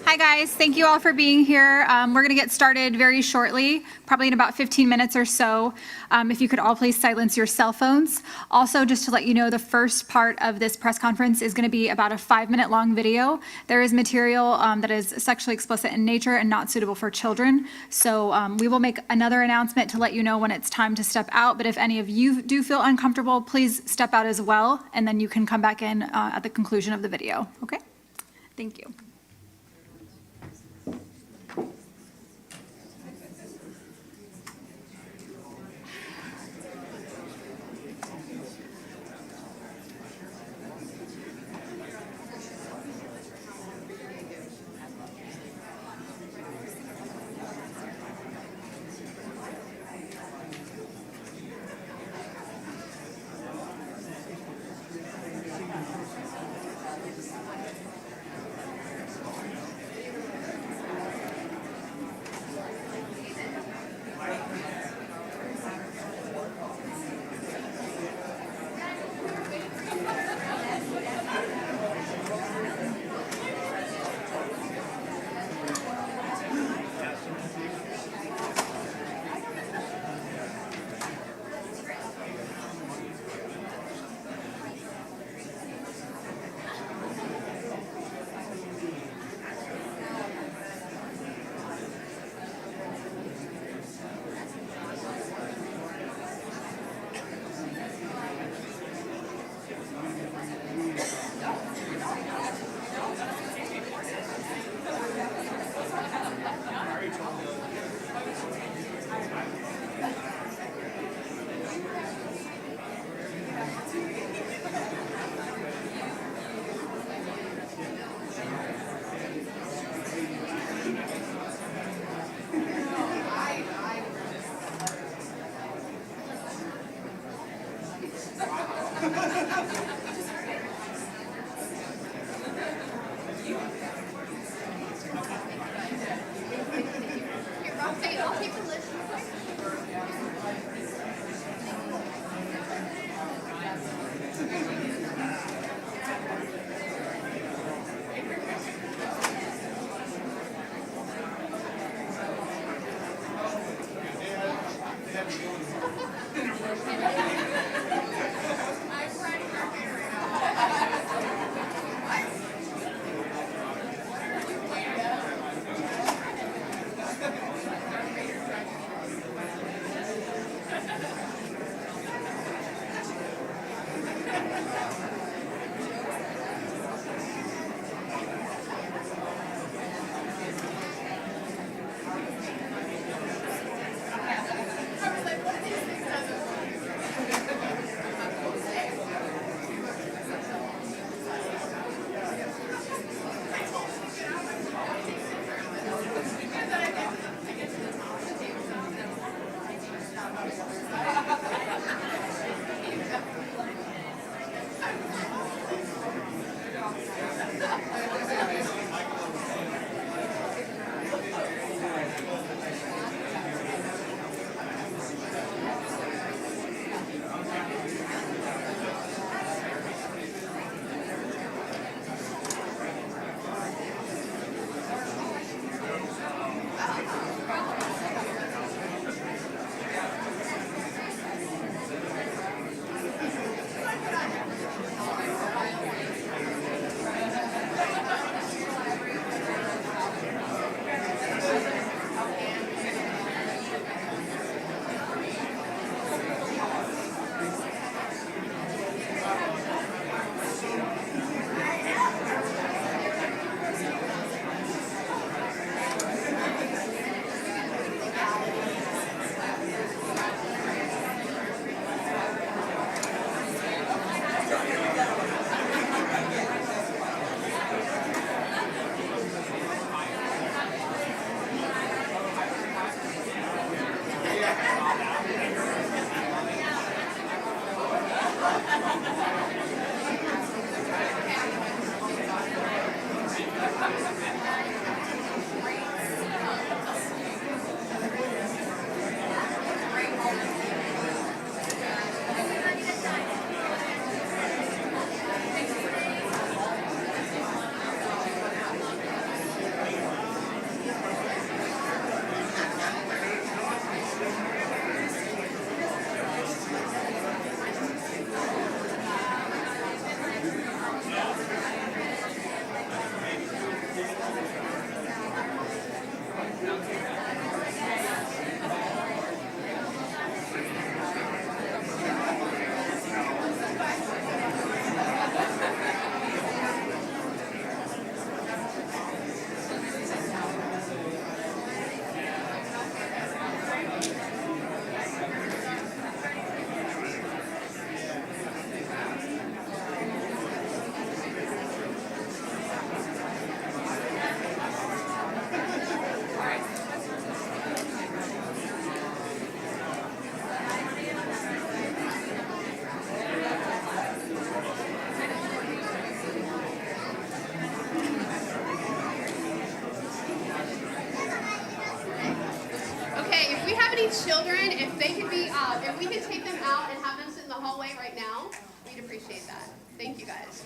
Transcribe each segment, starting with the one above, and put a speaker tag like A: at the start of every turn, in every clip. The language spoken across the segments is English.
A: Hi guys, thank you all for being here. We're going to get started very shortly, probably in about 15 minutes or so. If you could all please silence your cell phones. Also, just to let you know, the first part of this press conference is going to be about a 5-minute long video. There is material that is sexually explicit in nature and not suitable for children. So we will make another announcement to let you know when it's time to step out. But if any of you do feel uncomfortable, please step out as well, and then you can come back in at the conclusion of the video. Okay? Thank you.
B: children, if they could be, if we could take them out and have them sit in the hallway right now, we'd appreciate that. Thank you guys.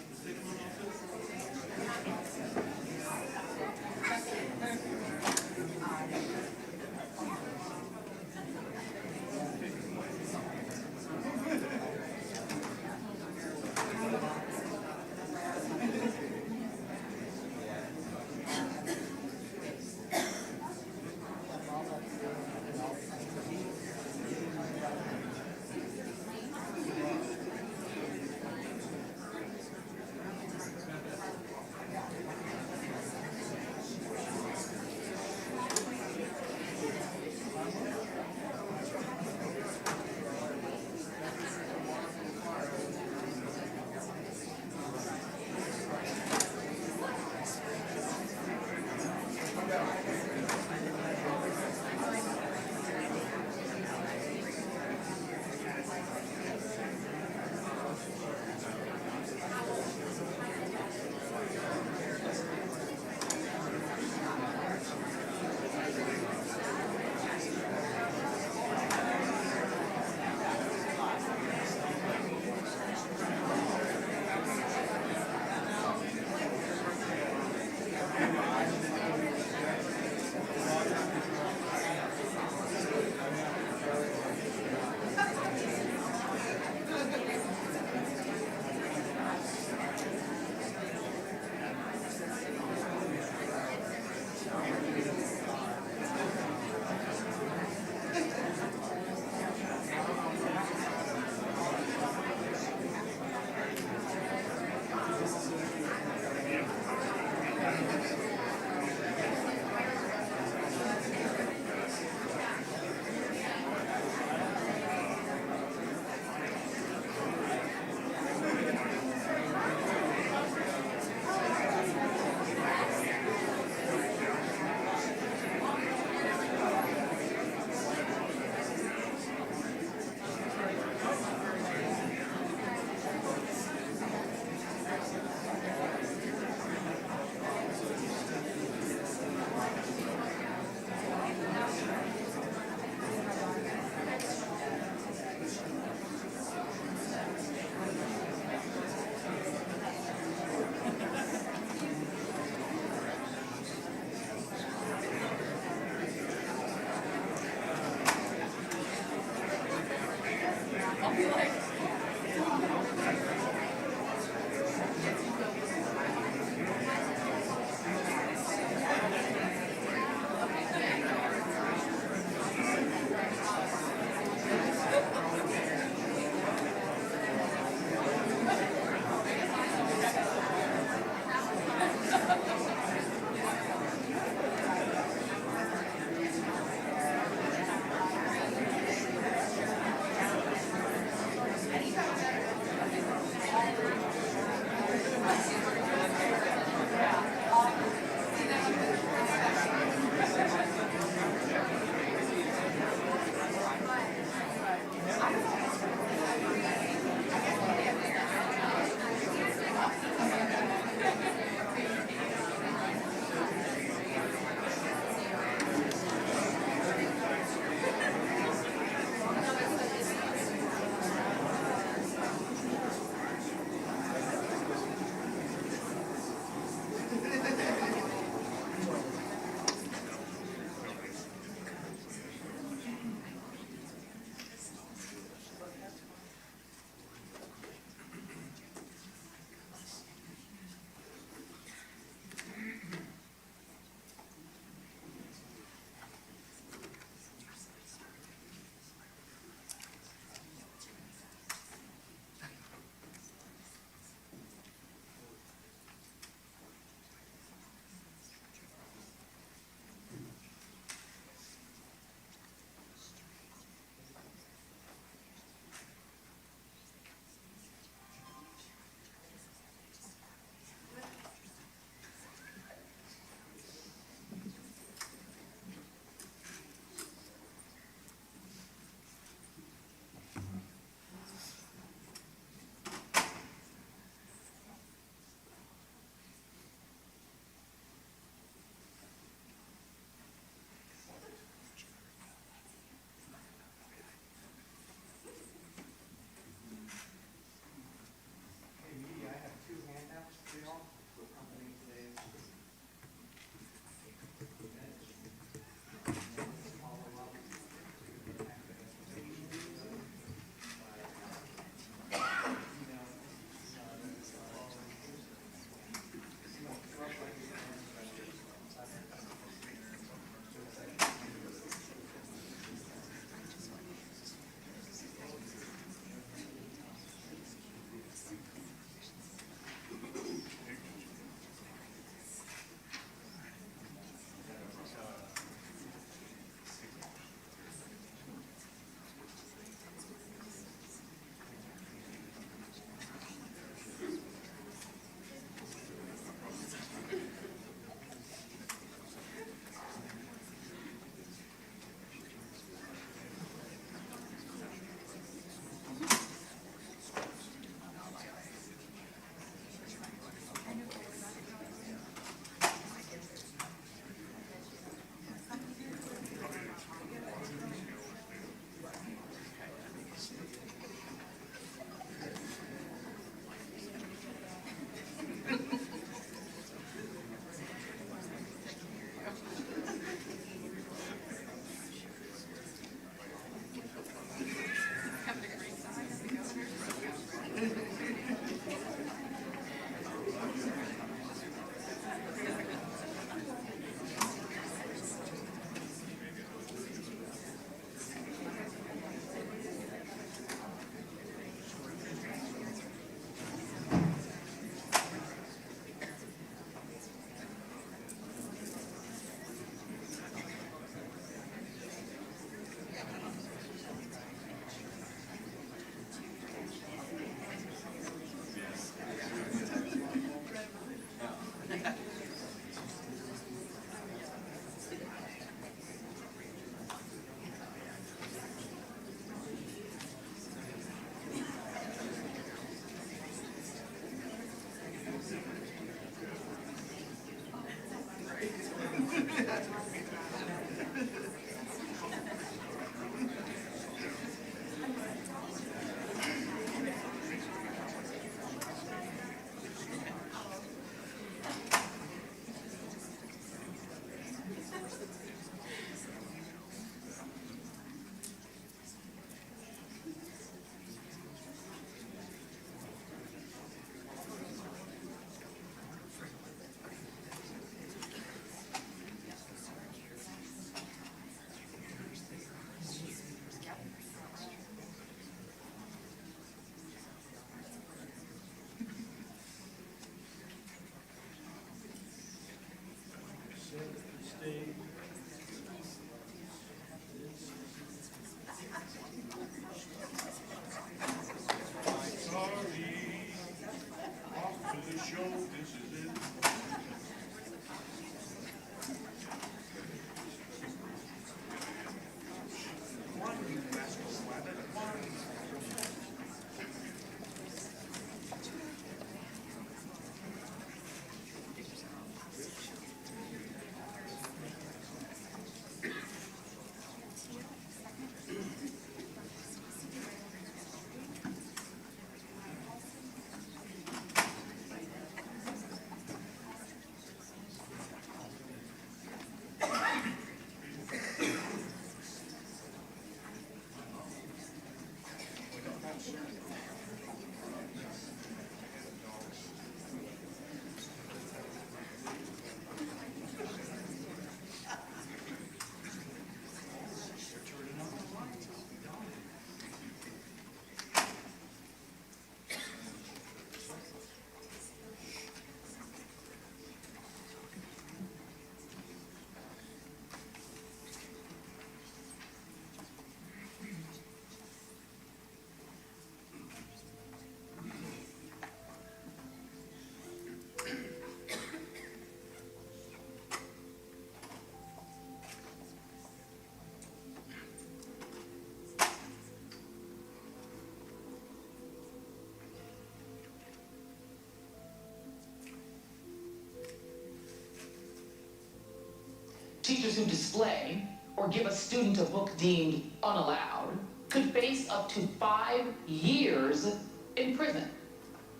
C: Teachers who display or give a student a book deemed unallowed could face up to 5 years in prison.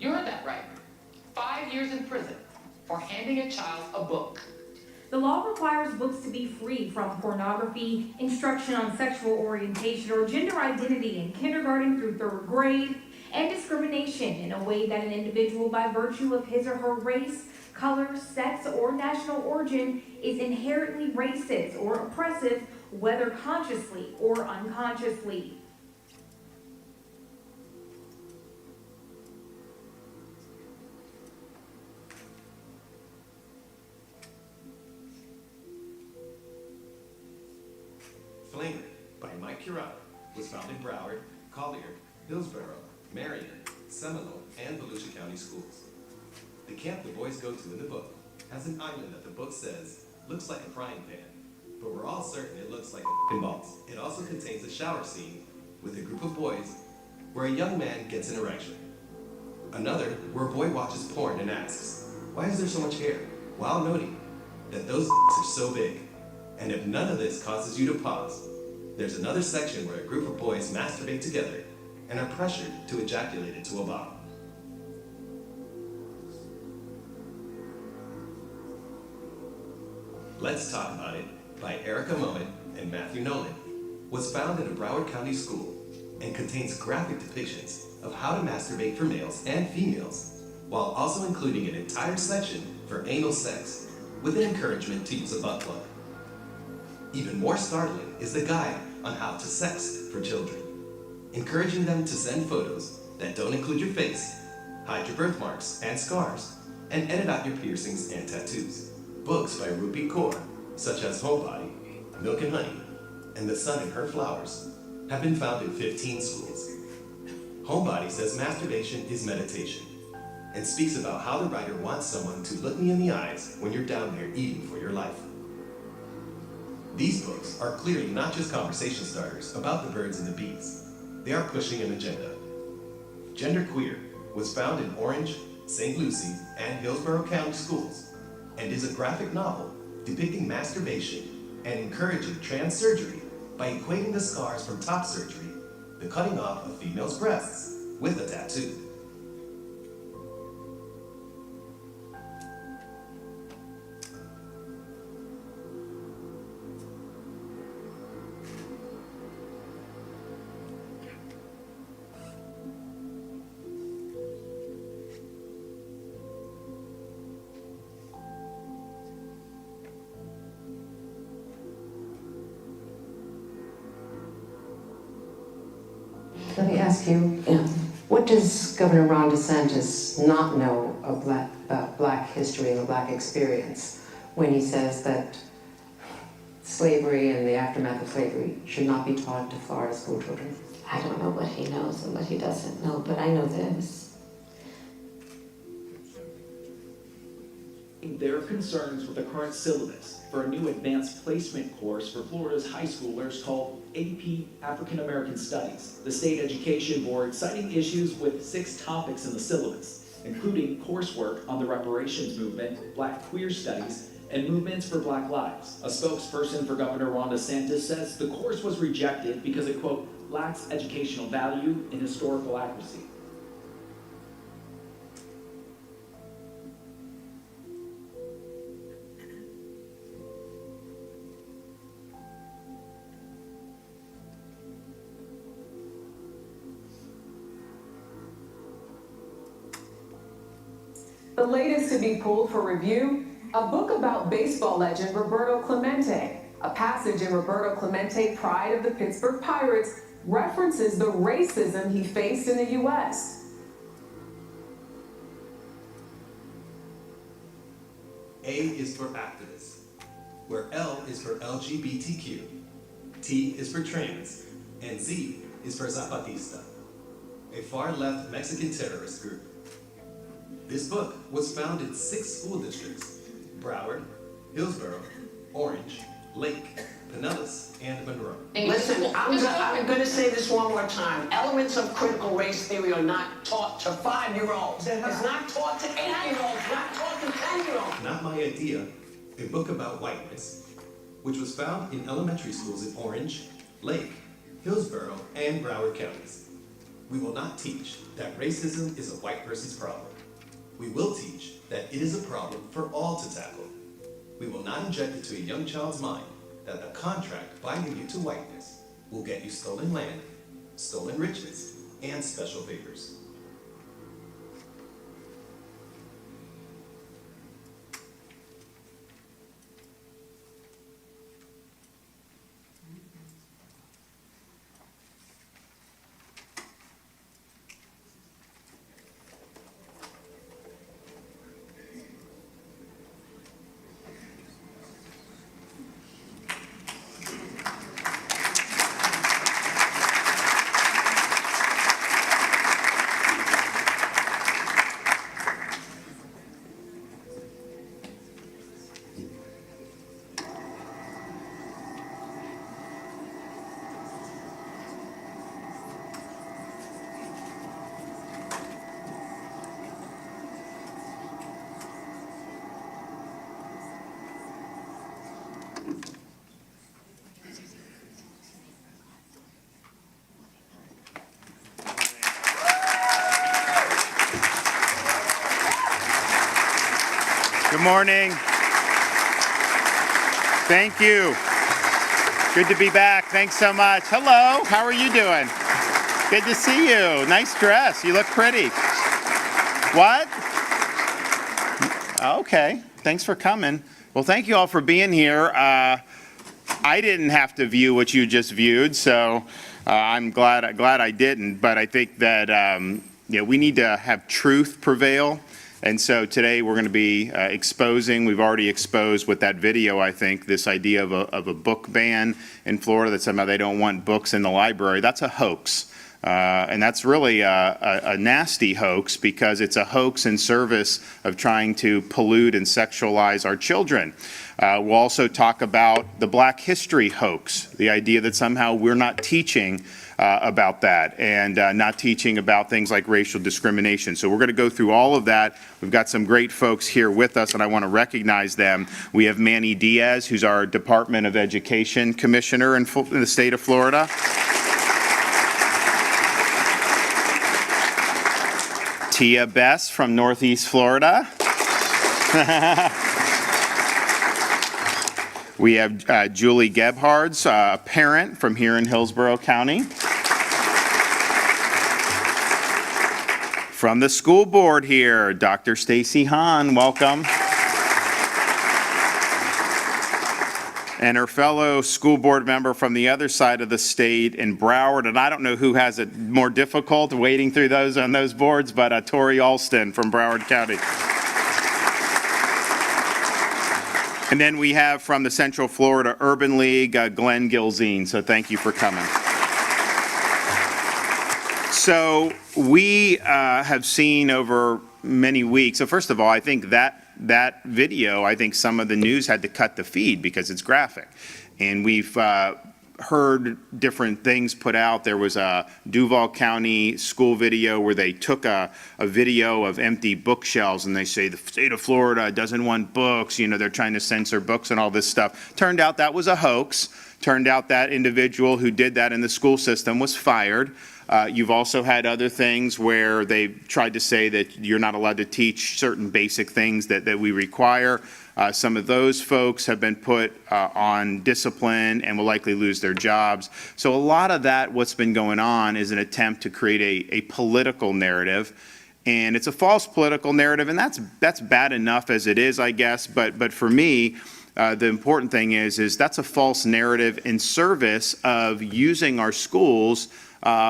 C: You heard that right. 5 years in prison for handing a child a book.
D: The law requires books to be free from pornography, instruction on sexual orientation or gender identity in kindergarten through 3rd grade, and discrimination in a way that an individual by virtue of his or her race, color, sex, or national origin is inherently racist or oppressive, whether consciously or unconsciously.
E: Flamer by Mike Curado was found in Broward, Collier, Hillsborough, Marion, Seminole, and Volusia County schools. The camp the boys go to in the book has an island that the book says looks like a frying pan, but we're all certain it looks like a balls. It also contains a shower scene with a group of boys where a young man gets an erection. Another where a boy watches porn and asks, "Why is there so much hair?" while noting that those are so big. And if none of this causes you to pause, there's another section where a group of boys masturbate together and are pressured to ejaculate into a bottle. Let's Talk About It by Erica Moen and Matthew Nolan was found in a Broward County school and contains graphic depictions of how to masturbate for males and females, while also including an entire section for anal sex with an encouragement to use a butt plug. Even more startling is the guide on how to sex for children, encouraging them to send photos that don't include your face, hide your birthmarks and scars, and edit out your piercings and tattoos. Books by Rupi Kaur, such as Homebody, Milk and Honey, and The Sun and Her Flowers, have been found in 15 schools. Homebody says masturbation is meditation, and speaks about how the writer wants someone to look me in the eyes when you're down there eating for your life. These books are clearly not just conversation starters about the birds and the bees. They are pushing an agenda. Genderqueer was found in Orange, St. Lucie, and Hillsborough County schools, and is a graphic novel depicting masturbation and encouraging trans surgery by equating the scars from top surgery, the cutting off of females' breasts, with a tattoo.
F: Let me ask you, what does Governor Ron DeSantis not know about Black history and the Black experience when he says that slavery and the aftermath of slavery should not be taught to Florida school children?
G: I don't know what he knows and what he doesn't know, but I know this. noting their concerns with the current syllabus for a new advanced placement course for Florida's high schoolers called AP African American Studies. The state education board citing issues with 6 topics in the syllabus, including coursework on the reparations movement, Black queer studies, and movements for Black lives. A spokesperson for Governor Ron DeSantis says the course was rejected because it, quote, lacks educational value and historical accuracy.
H: The latest to be pulled for review, a book about baseball legend Roberto Clemente. A passage in Roberto Clemente, Pride of the Pittsburgh Pirates, references the racism he faced in the U.S.
E: A is for activists, where L is for LGBTQ, T is for trans, and Z is for Zapatista, a far-left Mexican terrorist group. This book was found in 6 school districts: Broward, Hillsborough, Orange, Lake, Pinellas, and Monroe.
I: Listen, I'm going to say this one more time. Elements of critical race theory are not taught to 5-year-olds. It's not taught to 8-year-olds, not taught to 10-year-olds.
E: Not My Idea, a book about whiteness, which was found in elementary schools in Orange, Lake, Hillsborough, and Broward counties. We will not teach that racism is a white person's problem. We will teach that it is a problem for all to tackle. We will not inject it to a young child's mind that a contract binding you to whiteness will get you stolen land, stolen riches, and special favors.
J: Good morning. Thank you. Good to be back. Thanks so much. Hello. How are you doing? Good to see you. Nice dress. You look pretty. What? Okay. Thanks for coming. Well, thank you all for being here. I didn't have to view what you just viewed, so I'm glad I didn't. But I think that we need to have truth prevail. And so today we're going to be exposing, we've already exposed with that video, I think, this idea of a book ban in Florida, that somehow they don't want books in the library. That's a hoax. And that's really a nasty hoax, because it's a hoax in service of trying to pollute and sexualize our children. We'll also talk about the Black history hoax, the idea that somehow we're not teaching about that, and not teaching about things like racial discrimination. So we're going to go through all of that. We've got some great folks here with us, and I want to recognize them. We have Manny Diaz, who's our Department of Education Commissioner in the state of Florida. Tia Bess from Northeast Florida. We have Julie Gebhards, a parent from here in Hillsborough County. From the school board here, Dr. Stacy Hahn, welcome. And her fellow school board member from the other side of the state in Broward, and I don't know who has it more difficult wading through those on those boards, but Tori Alston from Broward County. And then we have from the Central Florida Urban League, Glenn Gilzine, so thank you for coming. So we have seen over many weeks, so first of all, I think that that video, I think some of the news had to cut the feed because it's graphic. And we've heard different things put out. There was a Duval County school video where they took a video of empty bookshelves and they say the state of Florida doesn't want books, you know, they're trying to censor books and all this stuff. Turned out that was a hoax. Turned out that individual who did that in the school system was fired. You've also had other things where they've tried to say that you're not allowed to teach certain basic things that we require. Some of those folks have been put on discipline and will likely lose their jobs. So a lot of that, what's been going on, is an attempt to create a political narrative. And it's a false political narrative, and that's bad enough as it is, I guess. But for me, the important thing is that's a false narrative in service of using our schools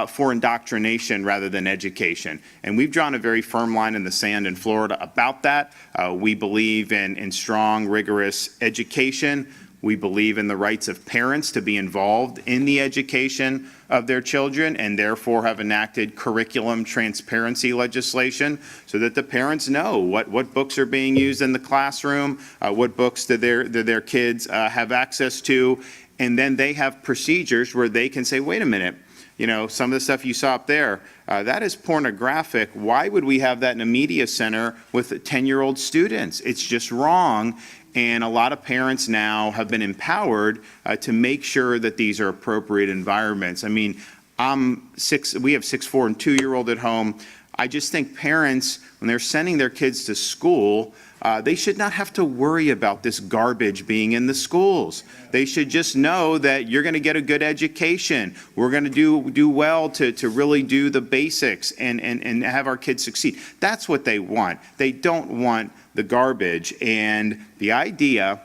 J: for indoctrination rather than education. And we've drawn a very firm line in the sand in Florida about that. We believe in strong, rigorous education. We believe in the rights of parents to be involved in the education of their children, and therefore have enacted curriculum transparency legislation so that the parents know what books are being used in the classroom, what books do their kids have access to, and then they have procedures where they can say, wait a minute, you know, some of the stuff you saw up there, that is pornographic. Why would we have that in a media center with 10-year-old students? It's just wrong. And a lot of parents now have been empowered to make sure that these are appropriate environments. I mean, we have 6, 4, and 2-year-old at home. I just think parents, when they're sending their kids to school, they should not have to worry about this garbage being in the schools. They should just know that you're going to get a good education. We're going to do well to really do the basics and have our kids succeed. That's what they want. They don't want the garbage. And the idea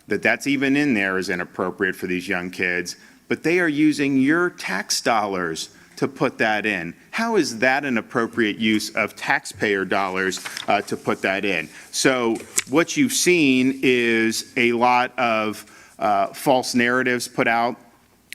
J: that that's even in there is inappropriate for these young kids. But they are using your tax dollars to put that in. How is that an appropriate use of taxpayer dollars to put that in? So what you've seen is a lot of false narratives put out.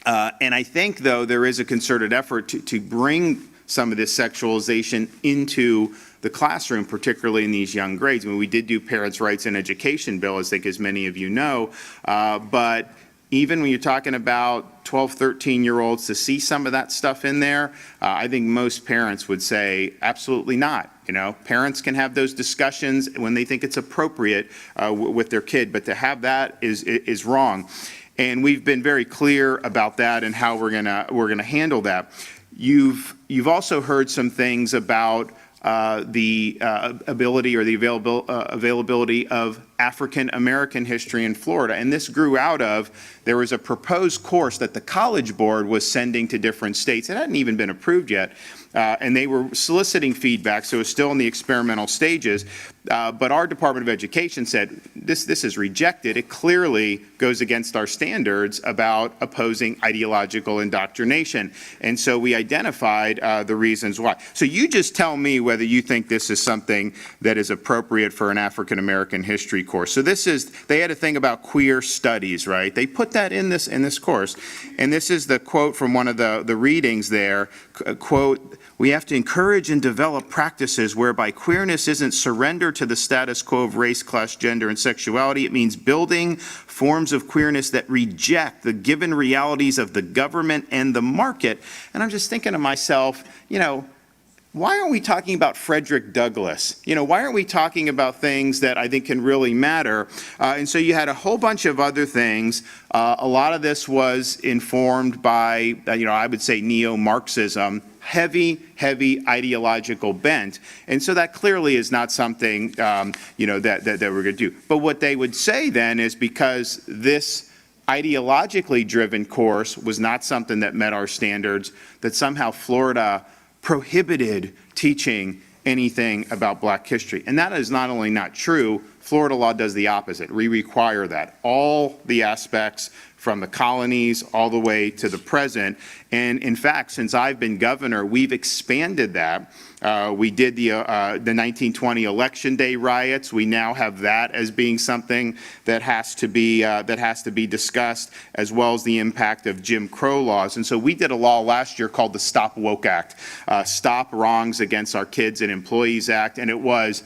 J: And I think, though, there is a concerted effort to bring some of this sexualization into the classroom, particularly in these young grades. I mean, we did do Parents' Rights in Education bill, I think as many of you know, but even when you're talking about 12, 13-year-olds, to see some of that stuff in there, I think most parents would say absolutely not. You know, parents can have those discussions when they think it's appropriate with their kid, but to have that is wrong. And we've been very clear about that and how we're gonna handle that. You've also heard some things about the ability or the availability of African American history in Florida. And this grew out of, there was a proposed course that the College Board was sending to different states. It hadn't even been approved yet. And they were soliciting feedback, so it's still in the experimental stages. But our Department of Education said, this is rejected. It clearly goes against our standards about opposing ideological indoctrination. And so we identified the reasons why. So you just tell me whether you think this is something that is appropriate for an African American history course. So they had a thing about queer studies, right? They put that in this course. And this is the quote from one of the readings there, quote, "We have to encourage and develop practices whereby queerness isn't surrender to the status quo of race, class, gender, and sexuality. It means building forms of queerness that reject the given realities of the government and the market." And I'm just thinking to myself, you know, why aren't we talking about Frederick Douglass? You know, why aren't we talking about things that I think can really matter? And so you had a whole bunch of other things. A lot of this was informed by, I would say neo-Marxism, heavy ideological bent. And so that clearly is not something, that we're going to do. But what they would say then is, because this ideologically driven course was not something that met our standards, that somehow Florida prohibited teaching anything about Black history. And that is not only not true, Florida law does the opposite. We require that. All the aspects from the colonies all the way to the present. And in fact, since I've been governor, we've expanded that. We did the 1920 Election Day riots. We now have that as being something that has to be discussed, as well as the impact of Jim Crow laws. And so we did a law last year called the Stop Woke Act, Stop Wrongs Against Our Kids and Employees Act, and it was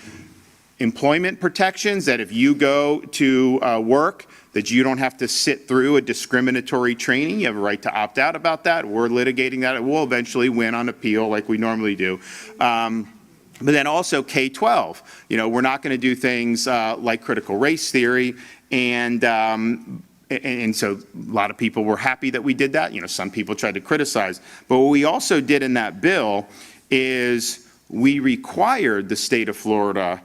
J: employment protections, that if you go to work, that you don't have to sit through a discriminatory training. You have a right to opt out about that. We're litigating that. We'll eventually win on appeal like we normally do. But then also K-12. We're not going to do things like critical race theory. And so a lot of people were happy that we did that. Some people tried to criticize. But what we also did in that bill is we required the state of Florida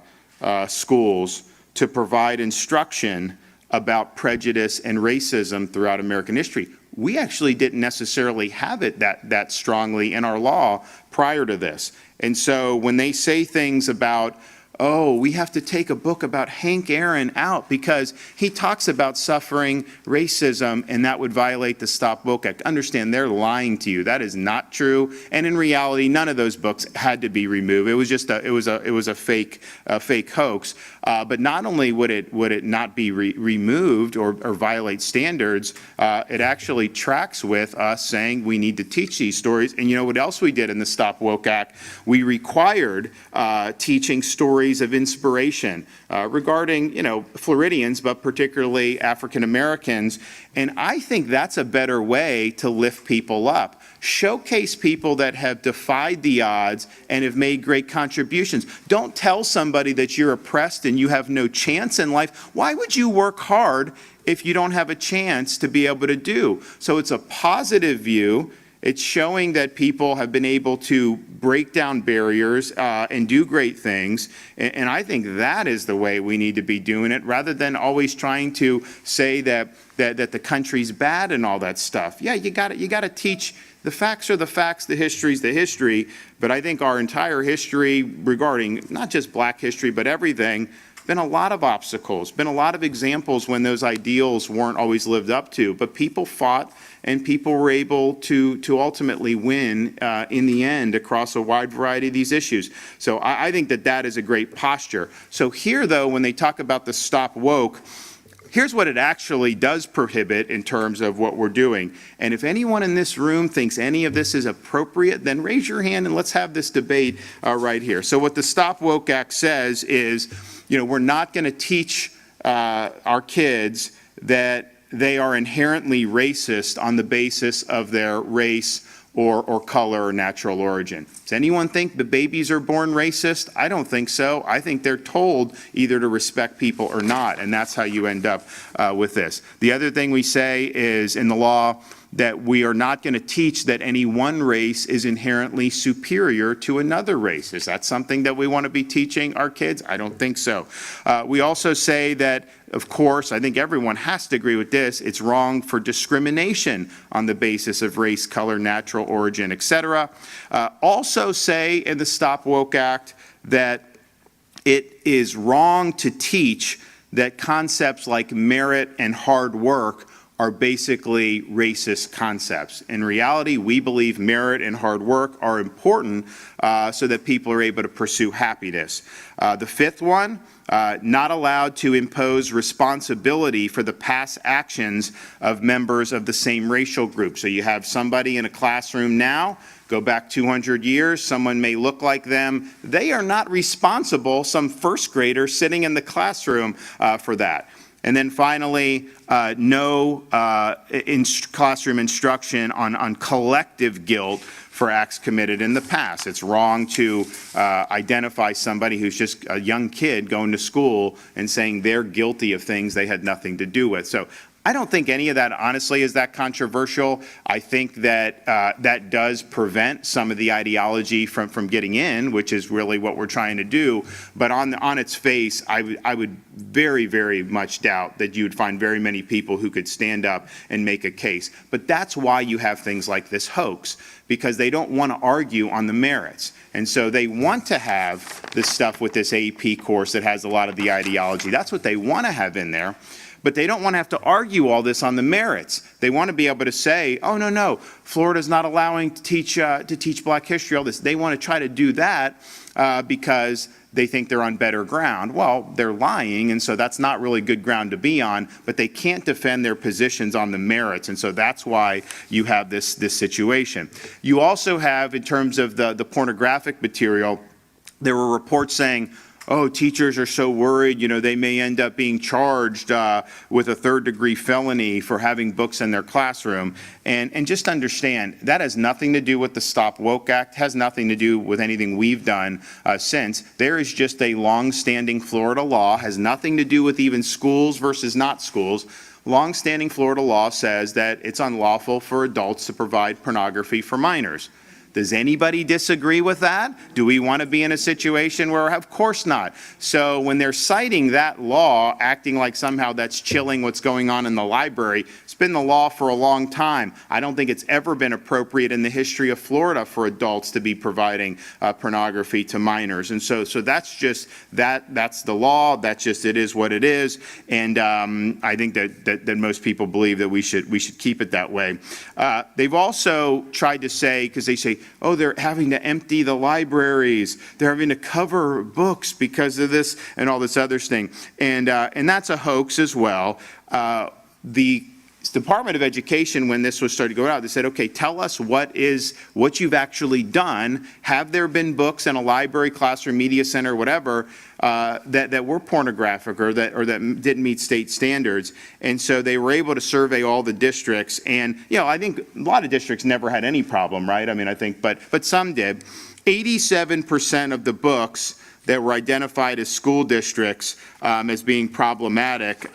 J: schools to provide instruction about prejudice and racism throughout American history. We actually didn't necessarily have it that strongly in our law prior to this. And so when they say things about, oh, we have to take a book about Hank Aaron out because he talks about suffering racism and that would violate the Stop Woke Act. Understand, they're lying to you. That is not true. And in reality, none of those books had to be removed. It was just it was a fake hoax. But not only would it not be removed or violate standards, it actually tracks with us saying we need to teach these stories. And you know what else we did in the Stop Woke Act? We required teaching stories of inspiration regarding, Floridians, but particularly African Americans. And I think that's a better way to lift people up. Showcase people that have defied the odds and have made great contributions. Don't tell somebody that you're oppressed and you have no chance in life. Why would you work hard if you don't have a chance to be able to do? So it's a positive view. It's showing that people have been able to break down barriers and do great things. And I think that is the way we need to be doing it, rather than always trying to say that the country's bad and all that stuff. Yeah, you got to teach. The facts are the facts, the history's the history. But I think our entire history regarding not just Black history, but everything, been a lot of obstacles, been a lot of examples when those ideals weren't always lived up to. But people fought and people were able to ultimately win in the end across a wide variety of these issues. So I think that is a great posture. So here, though, when they talk about the Stop Woke, here's what it actually does prohibit in terms of what we're doing. And if anyone in this room thinks any of this is appropriate, then raise your hand and let's have this debate right here. So what the Stop Woke Act says is, we're not going to teach our kids that they are inherently racist on the basis of their race or color or natural origin. Does anyone think the babies are born racist? I don't think so. I think they're told either to respect people or not, and that's how you end up with this. The other thing we say is in the law that we are not going to teach that any one race is inherently superior to another race. Is that something that we want to be teaching our kids? I don't think so. We also say that, of course, I think everyone has to agree with this, it's wrong for discrimination on the basis of race, color, natural origin, etc. Also say in the Stop Woke Act that it is wrong to teach that concepts like merit and hard work are basically racist concepts. In reality, we believe merit and hard work are important so that people are able to pursue happiness. The fifth one, not allowed to impose responsibility for the past actions of members of the same racial group. So you have somebody in a classroom now, go back 200 years, someone may look like them. They are not responsible, some first grader sitting in the classroom for that. And then finally, no classroom instruction on collective guilt for acts committed in the past. It's wrong to identify somebody who's just a young kid going to school and saying they're guilty of things they had nothing to do with. So I don't think any of that, honestly, is that controversial. I think that that does prevent some of the ideology from getting in, which is really what we're trying to do. But on its face, I would very, very much doubt that you would find very many people who could stand up and make a case. But that's why you have things like this hoax, because they don't want to argue on the merits. And so they want to have this stuff with this AP course that has a lot of the ideology. That's what they want to have in there. But they don't want to have to argue all this on the merits. They want to be able to say, oh, no, Florida's not allowing to teach Black history, all this. They want to try to do that because they think they're on better ground. Well, they're lying, and so that's not really good ground to be on, but they can't defend their positions on the merits, and so that's why you have this situation. You also have, in terms of the pornographic material, there were reports saying, oh, teachers are so worried, they may end up being charged with a third-degree felony for having books in their classroom. And just understand, that has nothing to do with the Stop Woke Act, has nothing to do with anything we've done since. There is just a long-standing Florida law, has nothing to do with even schools versus not schools. Long-standing Florida law says that it's unlawful for adults to provide pornography for minors. Does anybody disagree with that? Do we want to be in a situation where, of course not. So when they're citing that law, acting like somehow that's chilling what's going on in the library, it's been the law for a long time. I don't think it's ever been appropriate in the history of Florida for adults to be providing pornography to minors. And so that's just, that's the law, that's just, it is what it is. And I think that most people believe that we should keep it that way. They've also tried to say, because they say, oh, they're having to empty the libraries, they're having to cover books because of this and all this other thing. And that's a hoax as well. The Department of Education, when this was started to go out, they said, okay, tell us what you've actually done. Have there been books in a library, classroom, media center, whatever, that were pornographic or that didn't meet state standards? And so they were able to survey all the districts, and I think a lot of districts never had any problem, right? I mean, I think, but some did. 87% of the books that were identified as school districts as being problematic,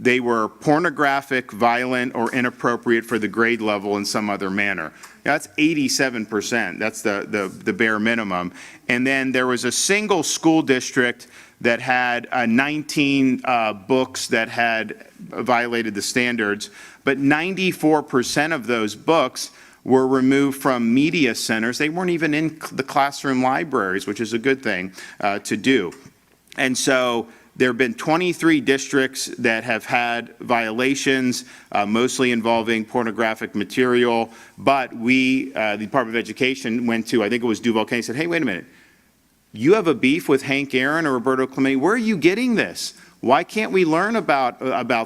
J: they were pornographic, violent, or inappropriate for the grade level in some other manner. That's 87%. That's the bare minimum. And then there was a single school district that had 19 books that had violated the standards, but 94% of those books were removed from media centers. They weren't even in the classroom libraries, which is a good thing to do. And so there have been 23 districts that have had violations, mostly involving pornographic material, but the Department of Education went to, I think it was Duval County, said, hey, wait a minute, you have a beef with Hank Aaron or Roberto Clemente, where are you getting this? Why can't we learn about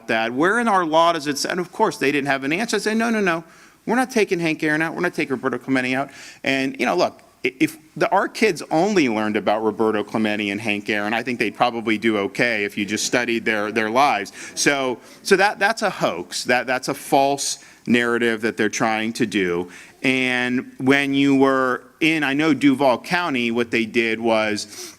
J: that? Where in our law does it say? And of course, they didn't have an answer. I said, no, we're not taking Hank Aaron out, we're not taking Roberto Clemente out. And look, if our kids only learned about Roberto Clemente and Hank Aaron, I think they'd probably do okay if you just studied their lives. So that's a hoax. That's a false narrative that they're trying to do. And when you were in, I know Duval County, what they did was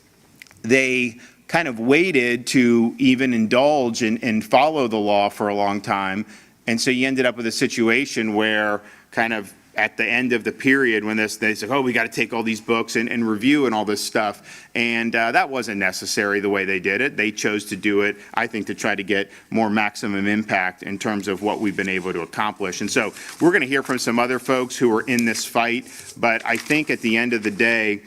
J: they kind of waited to even indulge and follow the law for a long time. And so you ended up with a situation where kind of at the end of the period when they said, oh, we got to take all these books and review and all this stuff. And that wasn't necessary the way they did it. They chose to do it, I think, to try to get more maximum impact in terms of what we've been able to accomplish. And so we're going to hear from some other folks who are in this fight. But I think at the end of the day,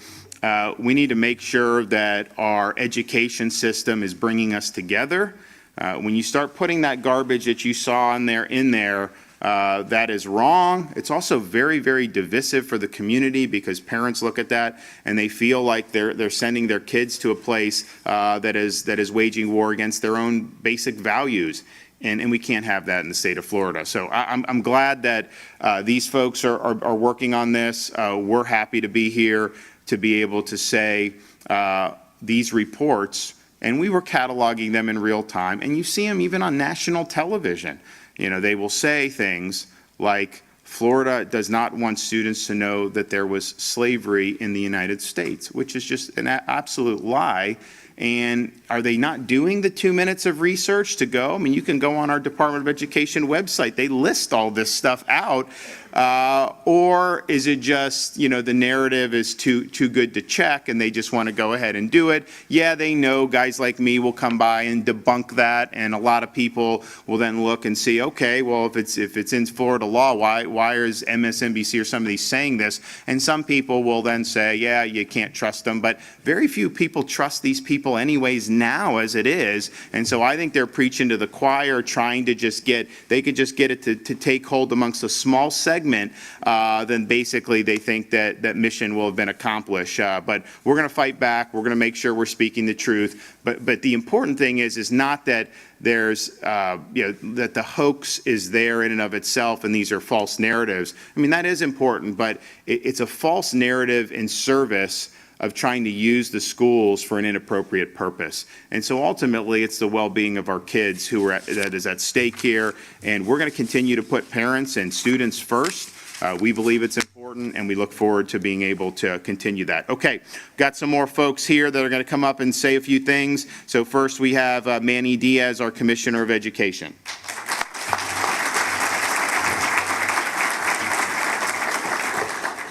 J: we need to make sure that our education system is bringing us together. When you start putting that garbage that you saw in there, that is wrong. It's also very, very divisive for the community because parents look at that and they feel like they're sending their kids to a place that is waging war against their own basic values. And we can't have that in the state of Florida. So I'm glad that these folks are working on this. We're happy to be here to be able to say these reports, and we were cataloging them in real time, and you see them even on national television. They will say things like, Florida does not want students to know that there was slavery in the United States, which is just an absolute lie. And are they not doing the 2 minutes of research to go? I mean, you can go on our Department of Education website. They list all this stuff out. Or is it just, the narrative is too good to check and they just want to go ahead and do it? Yeah, they know guys like me will come by and debunk that, and a lot of people will then look and see, okay, well, if it's in Florida law, why is MSNBC or some of these saying this? And some people will then say, yeah, you can't trust them, but very few people trust these people anyways now as it is. And so I think they're preaching to the choir, trying to they could just get it to take hold amongst a small segment, then basically they think that mission will have been accomplished. But we're going to fight back. We're going to make sure we're speaking the truth. But the important thing is not that there's, that the hoax is there in and of itself and these are false narratives. I mean, that is important, but it's a false narrative in service of trying to use the schools for an inappropriate purpose. And so ultimately, it's the well-being of our kids that is at stake here, and we're going to continue to put parents and students first. We believe it's important, and we look forward to being able to continue that. Okay, got some more folks here that are going to come up and say a few things. So first, we have Manny Diaz, our Commissioner of Education.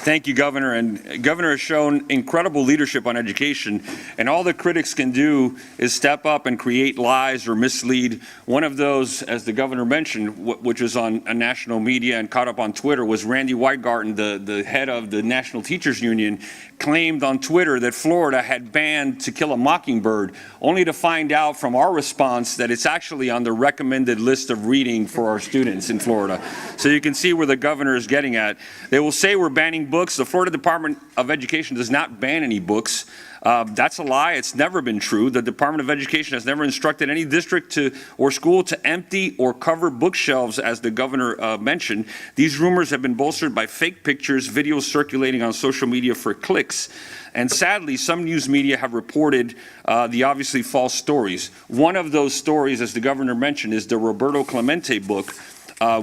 K: Thank you, Governor. And Governor has shown incredible leadership on education, and all the critics can do is step up and create lies or mislead. One of those, as the Governor mentioned, which was on national media and caught up on Twitter, was Randy Weingarten, the head of the National Teachers Union, claimed on Twitter that Florida had banned To Kill a Mockingbird, only to find out from our response that it's actually on the recommended list of reading for our students in Florida. So you can see where the governor is getting at. They will say we're banning books. The Florida Department of Education does not ban any books. That's a lie. It's never been true. The Department of Education has never instructed any district or school to empty or cover bookshelves, as the governor mentioned. These rumors have been bolstered by fake pictures, videos circulating on social media for clicks. And sadly, some news media have reported the obviously false stories. One of those stories, as the governor mentioned, is the Roberto Clemente book,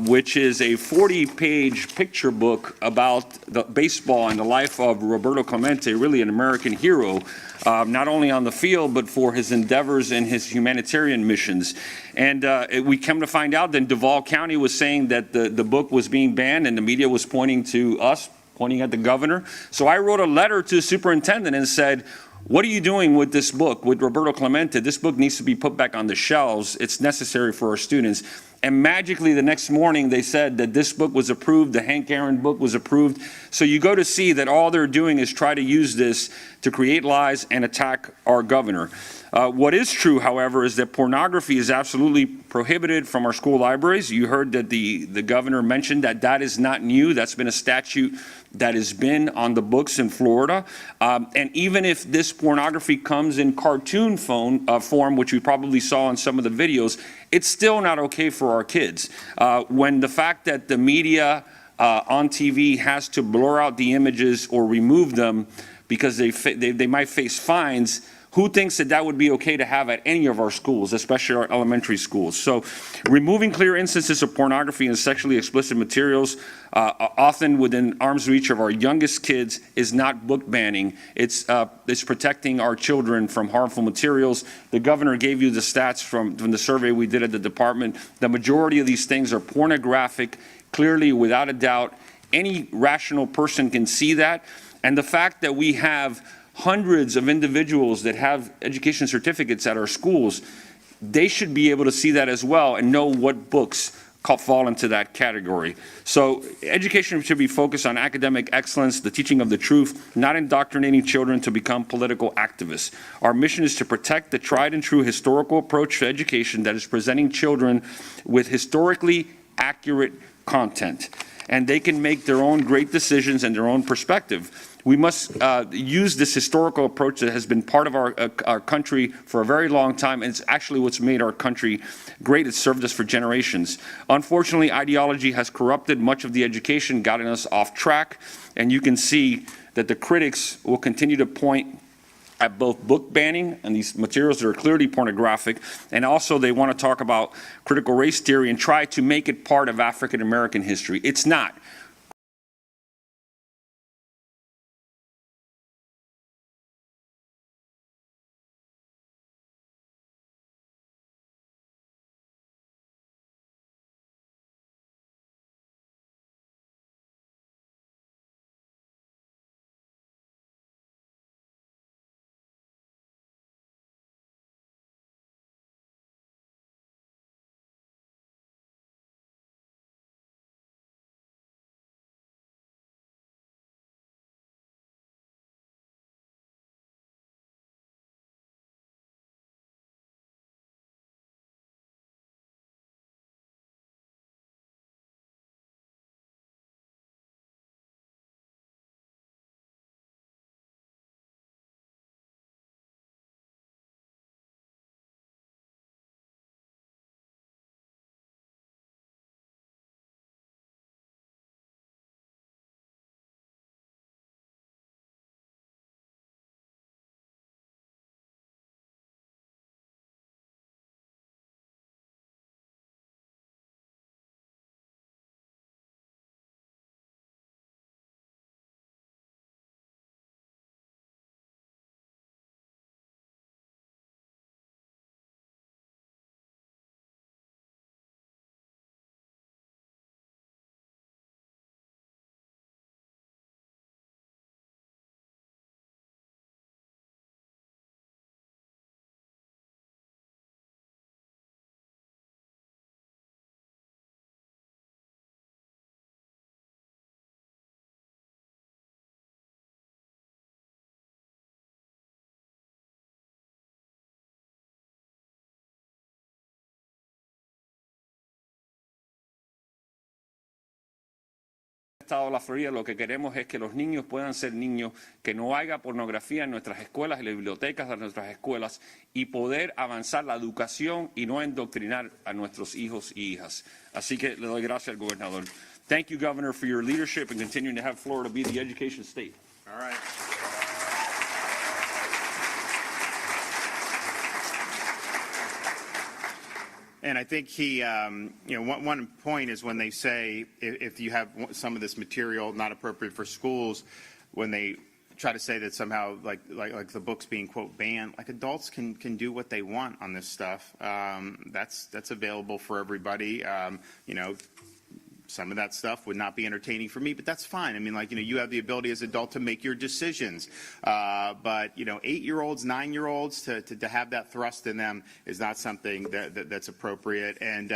K: which is a 40-page picture book about the baseball and the life of Roberto Clemente, really an American hero, not only on the field, but for his endeavors and his humanitarian missions. And we come to find out that Duval County was saying that the book was being banned, and the media was pointing to us, pointing at the governor. So I wrote a letter to the superintendent and said, what are you doing with this book, with Roberto Clemente? This book needs to be put back on the shelves. It's necessary for our students. And magically, the next morning, they said that this book was approved, the Hank Aaron book was approved. So you go to see that all they're doing is try to use this to create lies and attack our governor. What is true, however, is that pornography is absolutely prohibited from our school libraries. You heard that the governor mentioned that that is not new. That's been a statute that has been on the books in Florida. And even if this pornography comes in cartoon form, which we probably saw in some of the videos, it's still not okay for our kids. When the fact that the media on TV has to blur out the images or remove them because they might face fines, who thinks that that would be okay to have at any of our schools, especially our elementary schools? So removing clear instances of pornography and sexually explicit materials, often within arm's reach of our youngest kids, is not book banning. It's protecting our children from harmful materials. The governor gave you the stats from the survey we did at the department. The majority of these things are pornographic, clearly, without a doubt. Any rational person can see that. And the fact that we have hundreds of individuals that have education certificates at our schools, they should be able to see that as well and know what books fall into that category. So education should be focused on academic excellence, the teaching of the truth, not indoctrinating children to become political activists. Our mission is to protect the tried and true historical approach to education that is presenting children with historically accurate content. And they can make their own great decisions and their own perspective. We must use this historical approach that has been part of our country for a very long time, and it's actually what's made our country great. It's served us for generations. Unfortunately, ideology has corrupted much of the education, gotten us off track, and you can see that the critics will continue to point at both book banning and these materials that are clearly pornographic, and also they want to talk about critical race theory and try to make it part of African American history. It's not. Estado de la Florida, lo que queremos es que los niños puedan ser niños, que no haya pornografía en nuestras escuelas, en las bibliotecas de nuestras escuelas, y poder avanzar la educación y no endoctrinar a nuestros hijos y hijas. Así que le doy gracias al gobernador. Thank you, Governor, for your leadership and continuing to have Florida be the education state.
J: All right. And I think he, one point is when they say if you have some of this material not appropriate for schools, when they try to say that somehow like the book's being quote banned, like adults can do what they want on this stuff. That's available for everybody. Some of that stuff would not be entertaining for me, but that's fine. I mean, you have the ability as an adult to make your decisions. But 8-year-olds, 9-year-olds, to have that thrust in them is not something that's appropriate. And,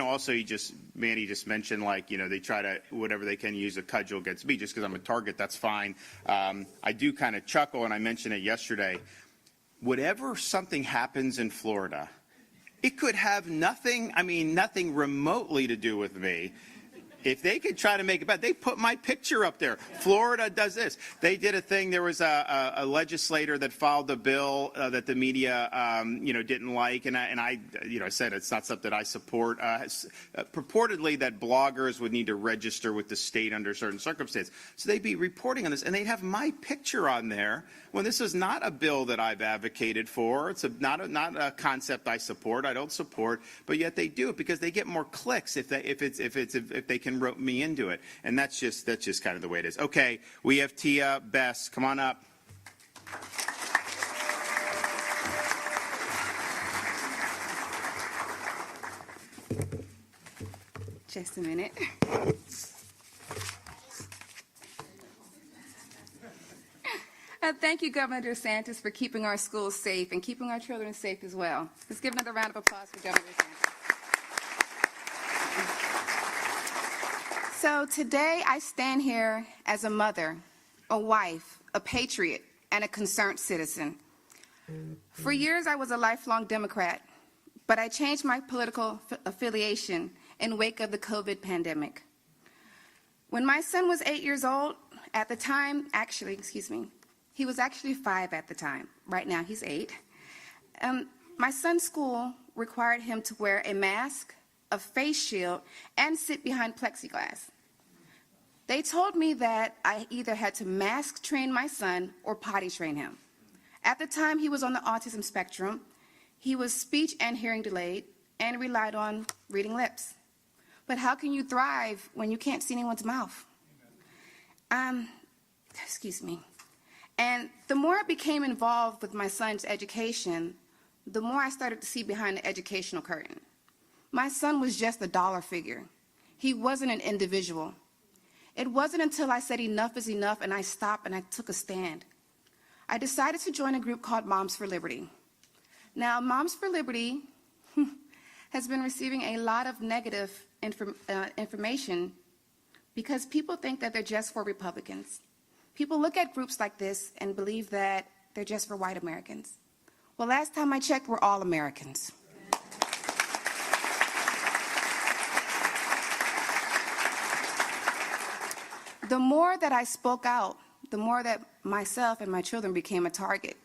J: also Manny just mentioned, they try to, whatever they can use a cudgel against me just because I'm a target, that's fine. I do kind of chuckle, and I mentioned it yesterday. Whatever something happens in Florida, it could have nothing remotely to do with me. If they could try to make it bad, they put my picture up there. Florida does this. They did a thing. There was a legislator that filed a bill that the media, didn't like, and I said it's not something I support. Purportedly, that bloggers would need to register with the state under certain circumstances. So they'd be reporting on this, and they'd have my picture on there when this is not a bill that I've advocated for. It's not a concept I support. I don't support, but yet they do it because they get more clicks if they can rope me into it, and that's just kind of the way it is. Okay, we have Tia Bess. Come on up.
L: Just a minute. Thank you, Governor DeSantis, for keeping our schools safe and keeping our children safe as well. Let's give another round of applause for Governor DeSantis. So today I stand here as a mother, a wife, a patriot, and a concerned citizen. For years I was a lifelong Democrat, but I changed my political affiliation in wake of the COVID pandemic. When my son was 8 years old, at the time, he was actually 5 at the time. Right now he's 8. My son's school required him to wear a mask, a face shield, and sit behind plexiglass. They told me that I either had to mask train my son or potty train him. At the time, he was on the autism spectrum. He was speech and hearing delayed and relied on reading lips. But how can you thrive when you can't see anyone's mouth? Excuse me. And the more I became involved with my son's education, the more I started to see behind the educational curtain. My son was just a dollar figure. He wasn't an individual. It wasn't until I said enough is enough and I stopped and I took a stand. I decided to join a group called Moms for Liberty. Now, Moms for Liberty has been receiving a lot of negative information because people think that they're just for Republicans. People look at groups like this and believe that they're just for white Americans. Well, last time I checked, we're all Americans. The more that I spoke out, the more that myself and my children became a target.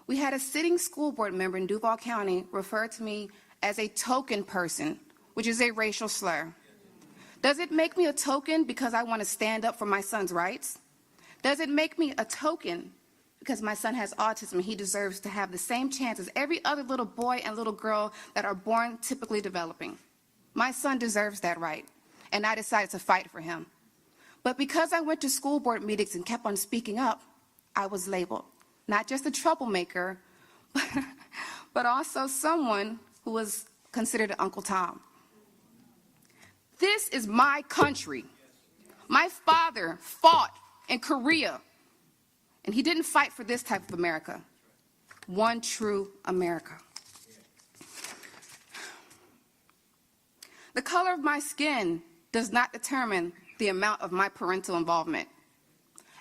L: We had a sitting school board member in Duval County refer to me as a token person, which is a racial slur. Does it make me a token because I want to stand up for my son's rights? Does it make me a token because my son has autism and he deserves to have the same chance as every other little boy and little girl that are born typically developing? My son deserves that right, and I decided to fight for him. But because I went to school board meetings and kept on speaking up, I was labeled not just a troublemaker, but also someone who was considered an Uncle Tom. This is my country. My father fought in Korea, and he didn't fight for this type of America. One true America. The color of my skin does not determine the amount of my parental involvement.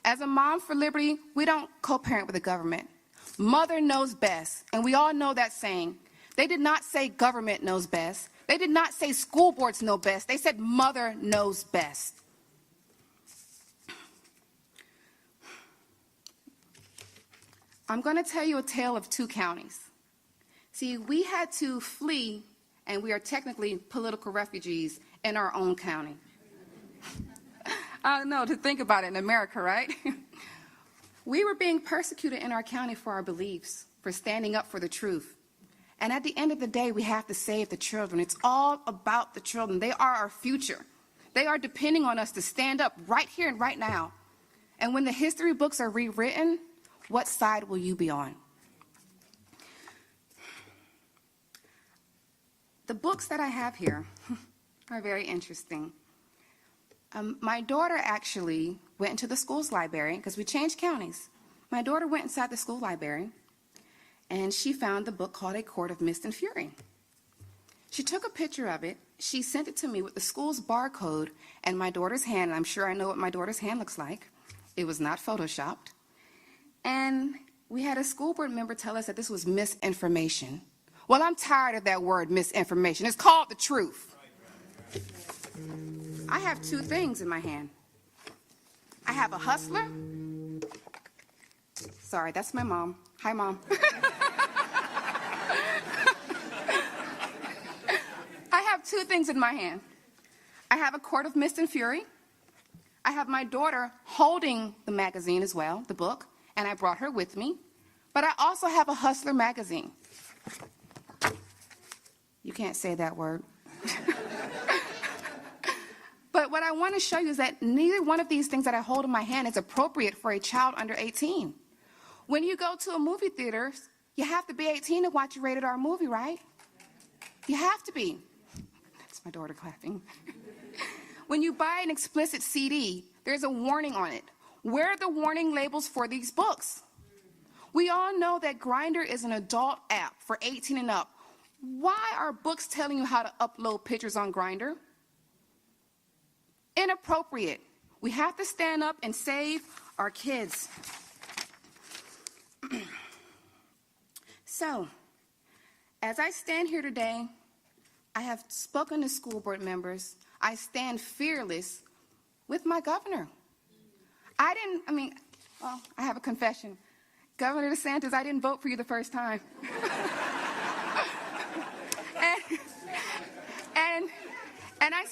L: As a Mom for Liberty, we don't co-parent with the government. Mother knows best, and we all know that saying. They did not say government knows best. They did not say school boards know best. They said mother knows best. I'm going to tell you a tale of two counties. See, we had to flee, and we are technically political refugees in our own county. I don't know, to think about it in America, right? We were being persecuted in our county for our beliefs, for standing up for the truth. And at the end of the day, we have to save the children. It's all about the children. They are our future. They are depending on us to stand up right here and right now. And when the history books are rewritten, what side will you be on? The books that I have here are very interesting. My daughter actually went into the school's library, because we changed counties. My daughter went inside the school library, and she found the book called A Court of Mist and Fury. She took a picture of it. She sent it to me with the school's barcode and my daughter's hand, and I'm sure I know what my daughter's hand looks like. It was not photoshopped. And we had a school board member tell us that this was misinformation. Well, I'm tired of that word, misinformation. It's called the truth. I have two things in my hand. I have a hustler. Sorry, that's my mom. Hi, Mom. I have two things in my hand. I have A Court of Mist and Fury. I have my daughter holding the magazine as well, the book, and I brought her with me. But I also have a Hustler magazine. You can't say that word. But what I want to show you is that neither one of these things that I hold in my hand is appropriate for a child under 18. When you go to a movie theater, you have to be 18 to watch a rated R movie, right? You have to be. That's my daughter clapping. When you buy an explicit CD, there's a warning on it. Where are the warning labels for these books? We all know that Grindr is an adult app for 18 and up. Why are books telling you how to upload pictures on Grindr? Inappropriate. We have to stand up and save our kids. So, as I stand here today, I have spoken to school board members. I stand fearless with my governor. I have a confession. Governor DeSantis, I didn't vote for you the first time.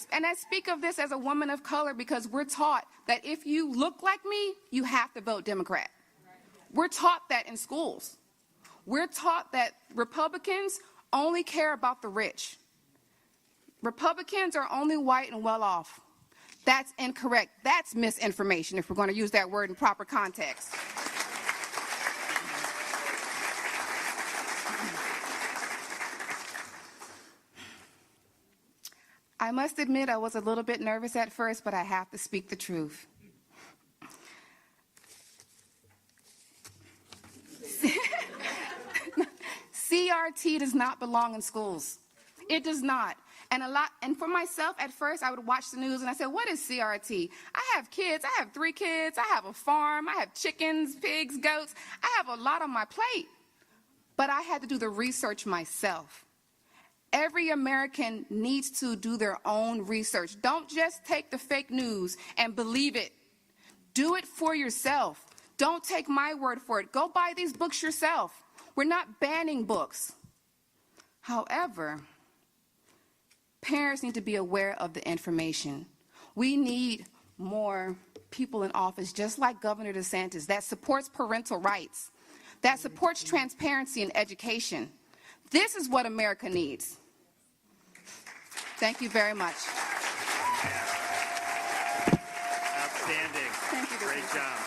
L: And I speak of this as a woman of color because we're taught that if you look like me, you have to vote Democrat. We're taught that in schools. We're taught that Republicans only care about the rich. Republicans are only white and well off. That's incorrect. That's misinformation if we're going to use that word in proper context. I must admit I was a little bit nervous at first, but I have to speak the truth. CRT does not belong in schools. It does not. And for myself, at first, I would watch the news and I said, what is CRT? I have kids. I have 3 kids. I have a farm. I have chickens, pigs, goats. I have a lot on my plate. But I had to do the research myself. Every American needs to do their own research. Don't just take the fake news and believe it. Do it for yourself. Don't take my word for it. Go buy these books yourself. We're not banning books. However, parents need to be aware of the information. We need more people in office, just like Governor DeSantis, that supports parental rights, that supports transparency in education. This is what America needs. Thank you very much.
J: Outstanding.
L: Thank you.
J: Great job.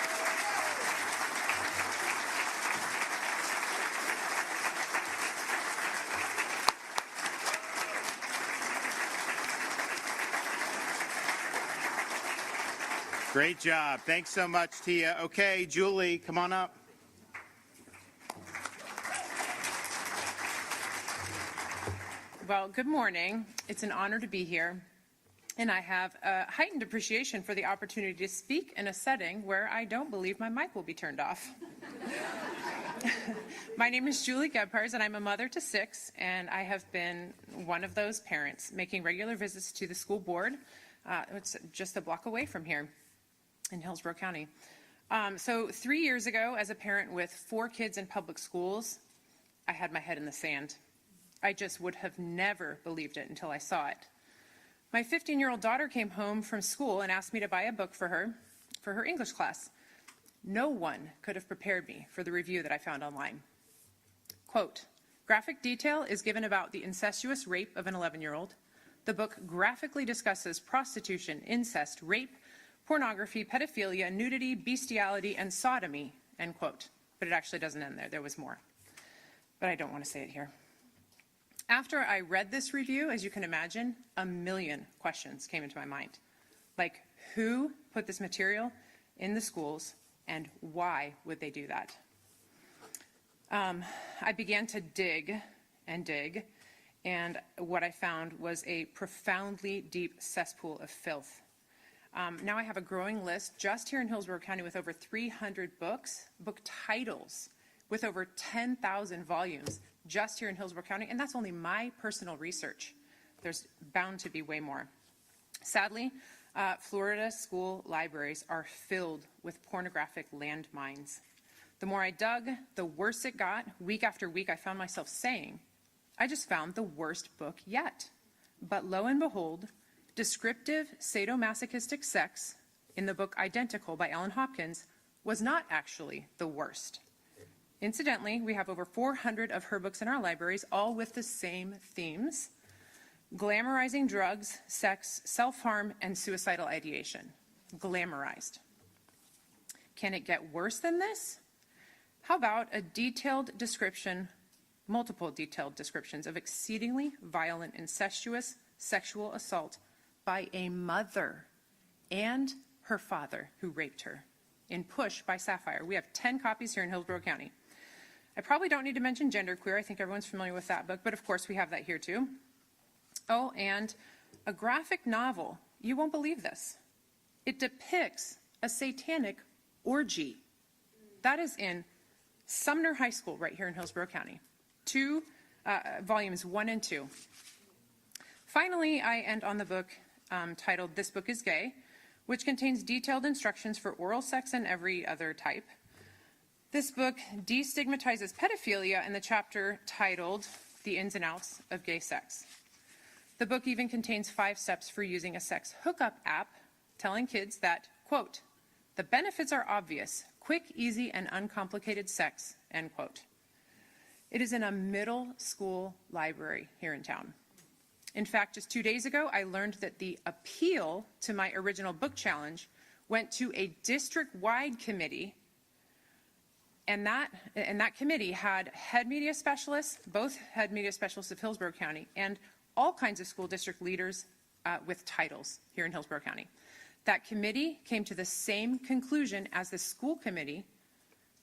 J: Great job. Thanks so much, Tia. Okay, Julie, come on up.
M: Well, good morning. It's an honor to be here, and I have a heightened appreciation for the opportunity to speak in a setting where I don't believe my mic will be turned off. My name is Julie Gebhardt, and I'm a mother to 6, and I have been one of those parents making regular visits to the school board. It's just a block away from here in Hillsborough County. So 3 years ago, as a parent with 4 kids in public schools, I had my head in the sand. I just would have never believed it until I saw it. My 15-year-old daughter came home from school and asked me to buy a book for her English class. No one could have prepared me for the review that I found online. Quote, graphic detail is given about the incestuous rape of an 11-year-old. The book graphically discusses prostitution, incest, rape, pornography, pedophilia, nudity, bestiality, and sodomy, end quote. But it actually doesn't end there. There was more. But I don't want to say it here. After I read this review, as you can imagine, a million questions came into my mind. Like, who put this material in the schools, and why would they do that? I began to dig, and what I found was a profoundly deep cesspool of filth. Now I have a growing list just here in Hillsborough County with over 300 books, book titles, with over 10,000 volumes just here in Hillsborough County, and that's only my personal research. There's bound to be way more. Sadly, Florida school libraries are filled with pornographic landmines. The more I dug, the worse it got. Week after week, I found myself saying, I just found the worst book yet. But lo and behold, descriptive sadomasochistic sex in the book Identical by Ellen Hopkins was not actually the worst. Incidentally, we have over 400 of her books in our libraries, all with the same themes: glamorizing drugs, sex, self-harm, and suicidal ideation. Glamorized. Can it get worse than this? How about a detailed description, multiple detailed descriptions of exceedingly violent, incestuous sexual assault by a mother and her father who raped her in Push by Sapphire. We have 10 copies here in Hillsborough County. I probably don't need to mention Genderqueer. I think everyone's familiar with that book, but of course we have that here too. Oh, and a graphic novel. You won't believe this. It depicts a satanic orgy. That is in Sumner High School right here in Hillsborough County. Volumes 1 and 2. Finally, I end on the book titled This Book is Gay, which contains detailed instructions for oral sex and every other type. This book destigmatizes pedophilia in the chapter titled The Ins and Outs of Gay Sex. The book even contains 5 steps for using a sex hookup app, telling kids that, quote, the benefits are obvious, quick, easy, and uncomplicated sex, end quote. It is in a middle school library here in town. In fact, just 2 days ago, I learned that the appeal to my original book challenge went to a district-wide committee, and that committee had head media specialists, both head media specialists of Hillsborough County, and all kinds of school district leaders with titles here in Hillsborough County. That committee came to the same conclusion as the school committee,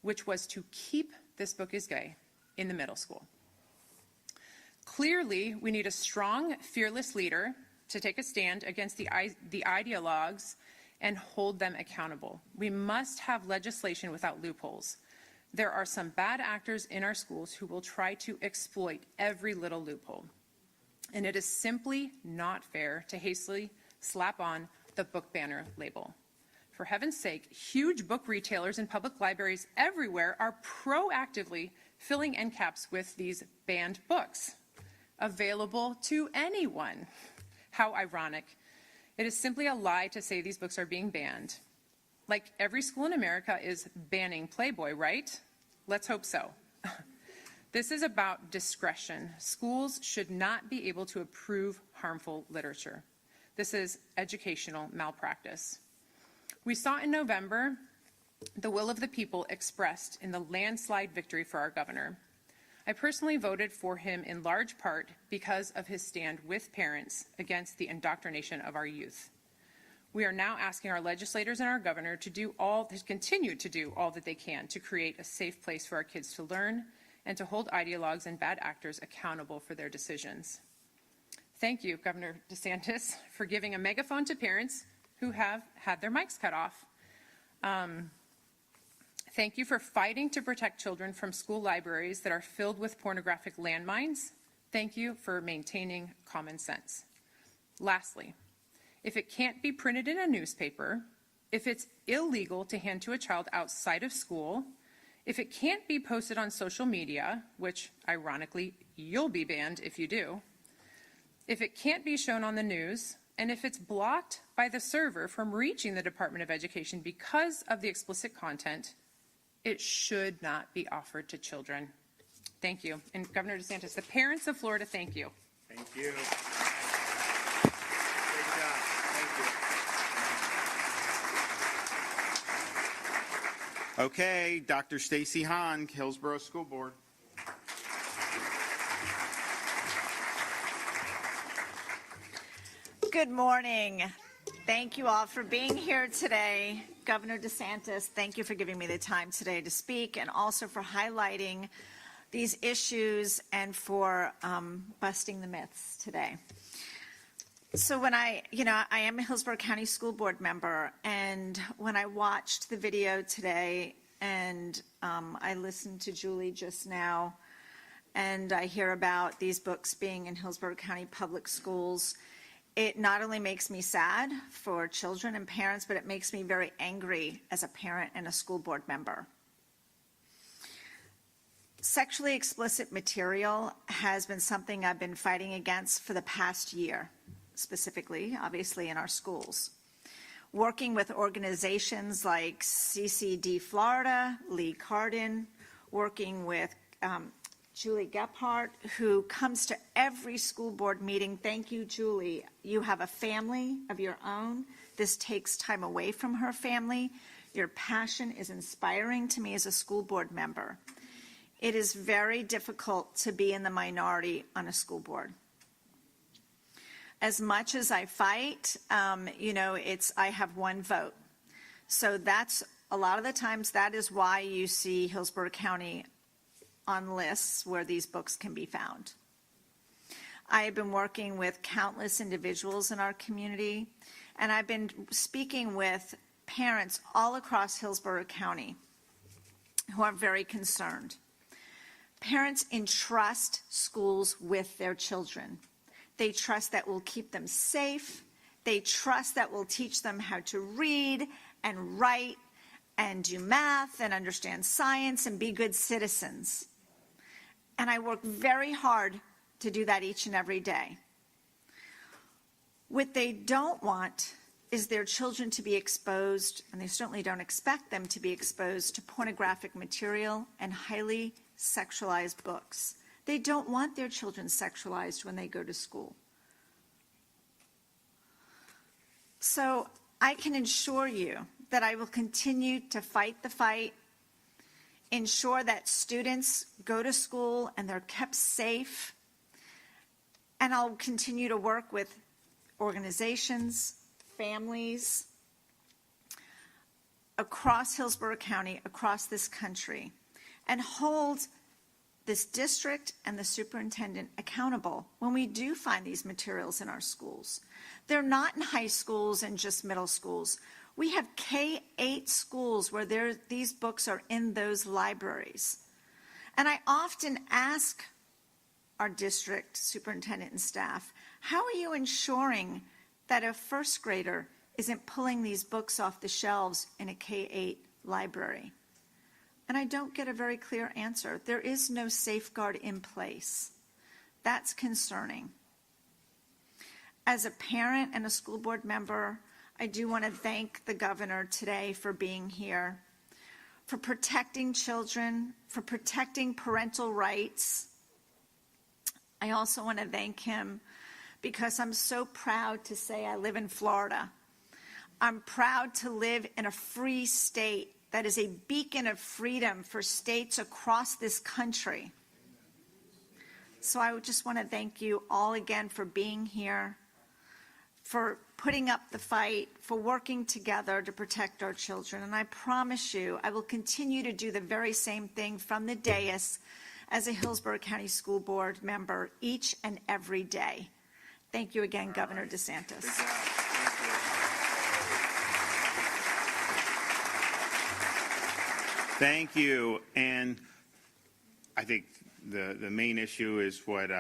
M: which was to keep This Book is Gay in the middle school. Clearly, we need a strong, fearless leader to take a stand against the ideologues and hold them accountable. We must have legislation without loopholes. There are some bad actors in our schools who will try to exploit every little loophole. And it is simply not fair to hastily slap on the book banner label. For heaven's sake, huge book retailers and public libraries everywhere are proactively filling end caps with these banned books, available to anyone. How ironic. It is simply a lie to say these books are being banned. Like every school in America is banning Playboy, right? Let's hope so. This is about discretion. Schools should not be able to approve harmful literature. This is educational malpractice. We saw in November the will of the people expressed in the landslide victory for our governor. I personally voted for him in large part because of his stand with parents against the indoctrination of our youth. We are now asking our legislators and our governor to continue to do all that they can to create a safe place for our kids to learn and to hold ideologues and bad actors accountable for their decisions. Thank you, Governor DeSantis, for giving a megaphone to parents who have had their mics cut off. Thank you for fighting to protect children from school libraries that are filled with pornographic landmines. Thank you for maintaining common sense. Lastly, if it can't be printed in a newspaper, if it's illegal to hand to a child outside of school, if it can't be posted on social media, which ironically you'll be banned if you do, if it can't be shown on the news, and if it's blocked by the server from reaching the Department of Education because of the explicit content, it should not be offered to children. Thank you. And Governor DeSantis, the parents of Florida, thank you.
J: Thank you. Great job. Thank you. Okay, Dr. Stacy Hahn, Hillsborough School Board.
N: Good morning. Thank you all for being here today. Governor DeSantis, thank you for giving me the time today to speak and also for highlighting these issues and for busting the myths today. So when I am a Hillsborough County School Board member, and when I watched the video today and I listened to Julie just now, and I hear about these books being in Hillsborough County Public Schools, it not only makes me sad for children and parents, but it makes me very angry as a parent and a school board member. Sexually explicit material has been something I've been fighting against for the past year, specifically, obviously, in our schools. Working with organizations like CCD Florida, Lee Cardin, working with Julie Gephardt, who comes to every school board meeting. Thank you, Julie. You have a family of your own. This takes time away from her family. Your passion is inspiring to me as a school board member. It is very difficult to be in the minority on a school board. As much as I fight, I have one vote. So that's, a lot of the times, that is why you see Hillsborough County on lists where these books can be found. I have been working with countless individuals in our community, and I've been speaking with parents all across Hillsborough County who are very concerned. Parents entrust schools with their children. They trust that we'll keep them safe. They trust that we'll teach them how to read and write and do math and understand science and be good citizens. And I work very hard to do that each and every day. What they don't want is their children to be exposed, and they certainly don't expect them to be exposed to pornographic material and highly sexualized books. They don't want their children sexualized when they go to school. So I can assure you that I will continue to fight the fight, ensure that students go to school and they're kept safe, and I'll continue to work with organizations, families across Hillsborough County, across this country, and hold this district and the superintendent accountable when we do find these materials in our schools. They're not in high schools and just middle schools. We have K-8 schools where these books are in those libraries. And I often ask our district superintendent and staff, how are you ensuring that a first grader isn't pulling these books off the shelves in a K-8 library? And I don't get a very clear answer. There is no safeguard in place. That's concerning. As a parent and a school board member, I do want to thank the governor today for being here, for protecting children, for protecting parental rights. I also want to thank him because I'm so proud to say I live in Florida. I'm proud to live in a free state that is a beacon of freedom for states across this country. So I just want to thank you all again for being here, for putting up the fight, for working together to protect our children. And I promise you, I will continue to do the very same thing from the dais as a Hillsborough County School Board member each and every day. Thank you again, Governor DeSantis.
J: Thank you. And I think the main issue is what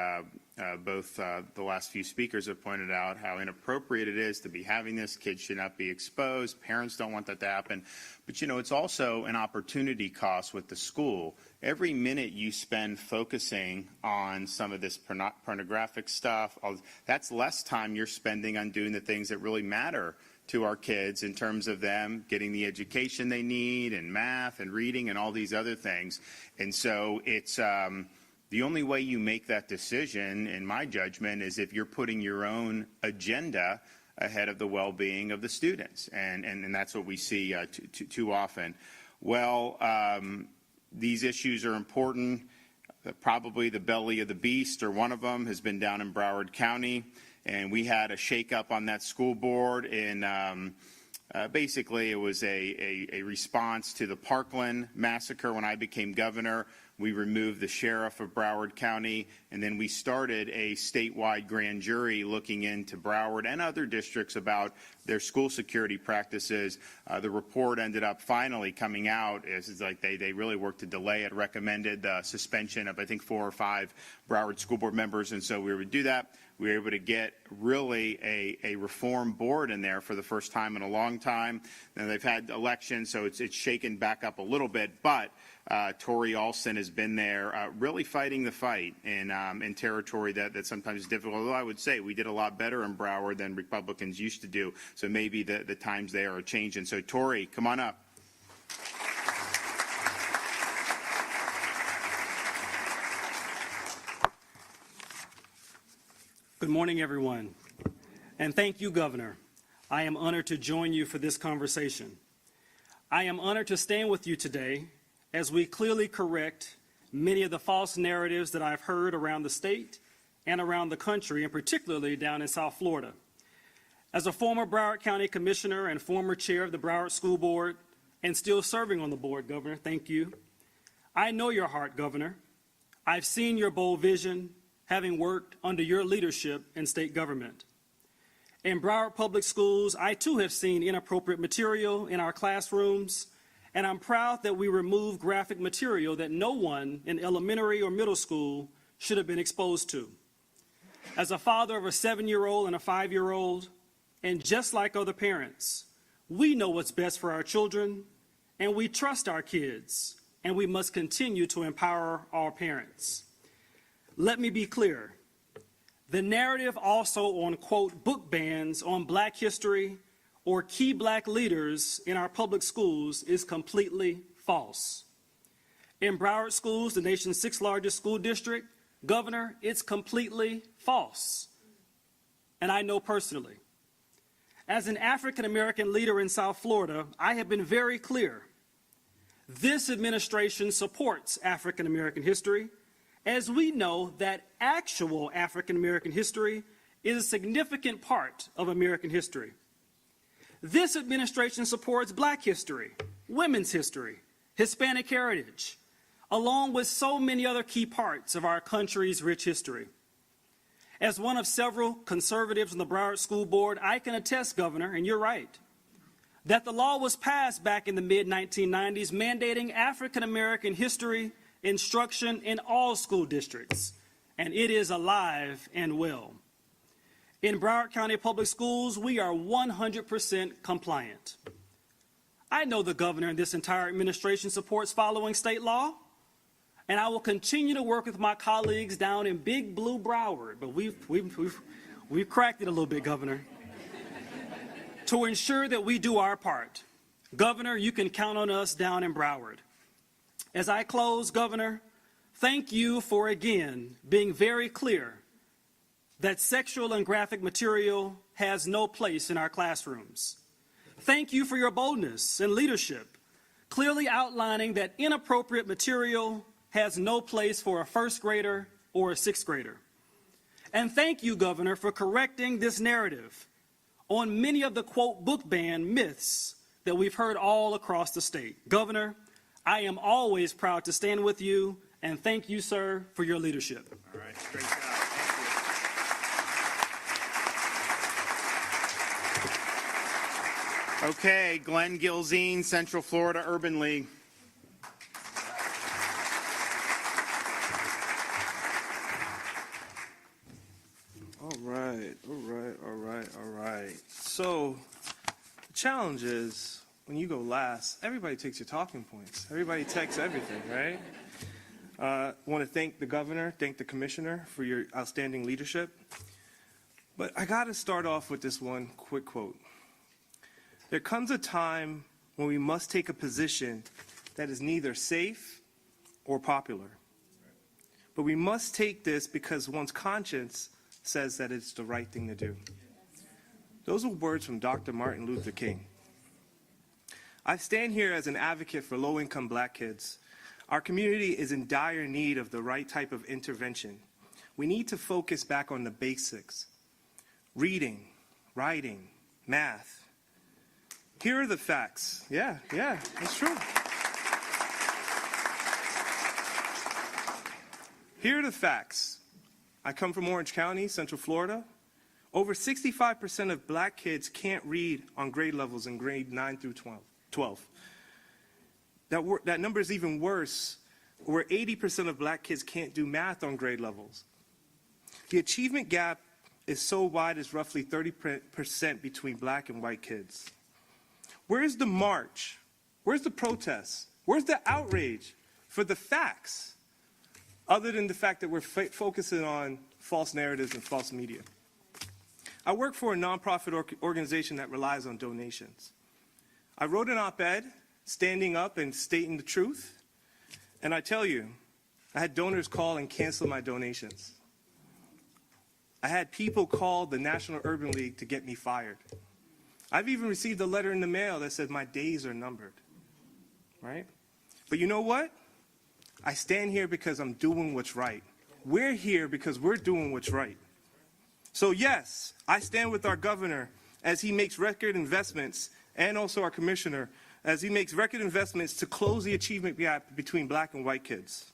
J: both the last few speakers have pointed out how inappropriate it is to be having this. Kids should not be exposed. Parents don't want that to happen. But, it's also an opportunity cost with the school. Every minute you spend focusing on some of this pornographic stuff, that's less time you're spending on doing the things that really matter to our kids in terms of them getting the education they need and math and reading and all these other things. And so it's the only way you make that decision, in my judgment, is if you're putting your own agenda ahead of the well-being of the students. And that's what we see too often. Well, these issues are important. Probably the belly of the beast, or one of them, has been down in Broward County. And we had a shakeup on that school board. And basically, it was a response to the Parkland massacre when I became governor. We removed the sheriff of Broward County, and then we started a statewide grand jury looking into Broward and other districts about their school security practices. The report ended up finally coming out. It's like they really worked to delay it, recommended the suspension of, I think, 4 or 5 Broward school board members, and so we would do that. We were able to get really a reform board in there for the first time in a long time. Now, they've had elections, so it's shaken back up a little bit, but Tori Alston has been there really fighting the fight in territory that sometimes is difficult. Although I would say we did a lot better in Broward than Republicans used to do, so maybe the times there are changing. So Tori, come on up.
O: Good morning, everyone, and thank you, Governor. I am honored to join you for this conversation. I am honored to stand with you today as we clearly correct many of the false narratives that I've heard around the state and around the country, and particularly down in South Florida. As a former Broward County Commissioner and former chair of the Broward School Board, and still serving on the board, Governor, thank you. I know your heart, Governor. I've seen your bold vision, having worked under your leadership in state government. In Broward Public Schools, I too have seen inappropriate material in our classrooms, and I'm proud that we remove graphic material that no one in elementary or middle school should have been exposed to. As a father of a 7-year-old and a 5-year-old, and just like other parents, we know what's best for our children, and we trust our kids, and we must continue to empower our parents. Let me be clear. The narrative also on, quote, book bans on Black history or key Black leaders in our public schools is completely false. In Broward schools, the nation's 6th largest school district, Governor, it's completely false. And I know personally. As an African American leader in South Florida, I have been very clear. This administration supports African American history, as we know that actual African American history is a significant part of American history. This administration supports Black history, women's history, Hispanic heritage, along with so many other key parts of our country's rich history. As one of several conservatives on the Broward School Board, I can attest, Governor, and you're right, that the law was passed back in the mid-1990s mandating African American history instruction in all school districts, and it is alive and well. In Broward County Public Schools, we are 100% compliant. I know the governor and this entire administration supports following state law, and I will continue to work with my colleagues down in Big Blue Broward, but we've cracked it a little bit, Governor, to ensure that we do our part. Governor, you can count on us down in Broward. As I close, Governor, thank you for again being very clear that sexual and graphic material has no place in our classrooms. Thank you for your boldness and leadership, clearly outlining that inappropriate material has no place for a 1st grader or a 6th grader. And thank you, Governor, for correcting this narrative on many of the, quote, book ban myths that we've heard all across the state. Governor, I am always proud to stand with you, and thank you, sir, for your leadership.
J: All right, great job. Thank you. Okay, Glenn Gilzine, Central Florida Urban League.
P: So the challenge is when you go last, everybody takes your talking points. Everybody takes everything, right? I want to thank the governor, thank the commissioner for your outstanding leadership. But I got to start off with this one quick quote. There comes a time when we must take a position that is neither safe or popular. But we must take this because one's conscience says that it's the right thing to do. Those are words from Dr. Martin Luther King. I stand here as an advocate for low-income black kids. Our community is in dire need of the right type of intervention. We need to focus back on the basics: reading, writing, math. Here are the facts. Yeah, that's true. Here are the facts. I come from Orange County, Central Florida. Over 65% of black kids can't read on grade levels in grade 9 through 12. That number is even worse, where 80% of black kids can't do math on grade levels. The achievement gap is so wide it's roughly 30% between black and white kids. Where's the march? Where's the protest? Where's the outrage for the facts? Other than the fact that we're focusing on false narratives and false media. I work for a nonprofit organization that relies on donations. I wrote an op-ed standing up and stating the truth, and I tell you, I had donors call and cancel my donations. I had people call the National Urban League to get me fired. I've even received a letter in the mail that said my days are numbered, right? But you know what? I stand here because I'm doing what's right. We're here because we're doing what's right. So yes, I stand with our governor as he makes record investments, and also our commissioner, as he makes record investments to close the achievement gap between black and white kids.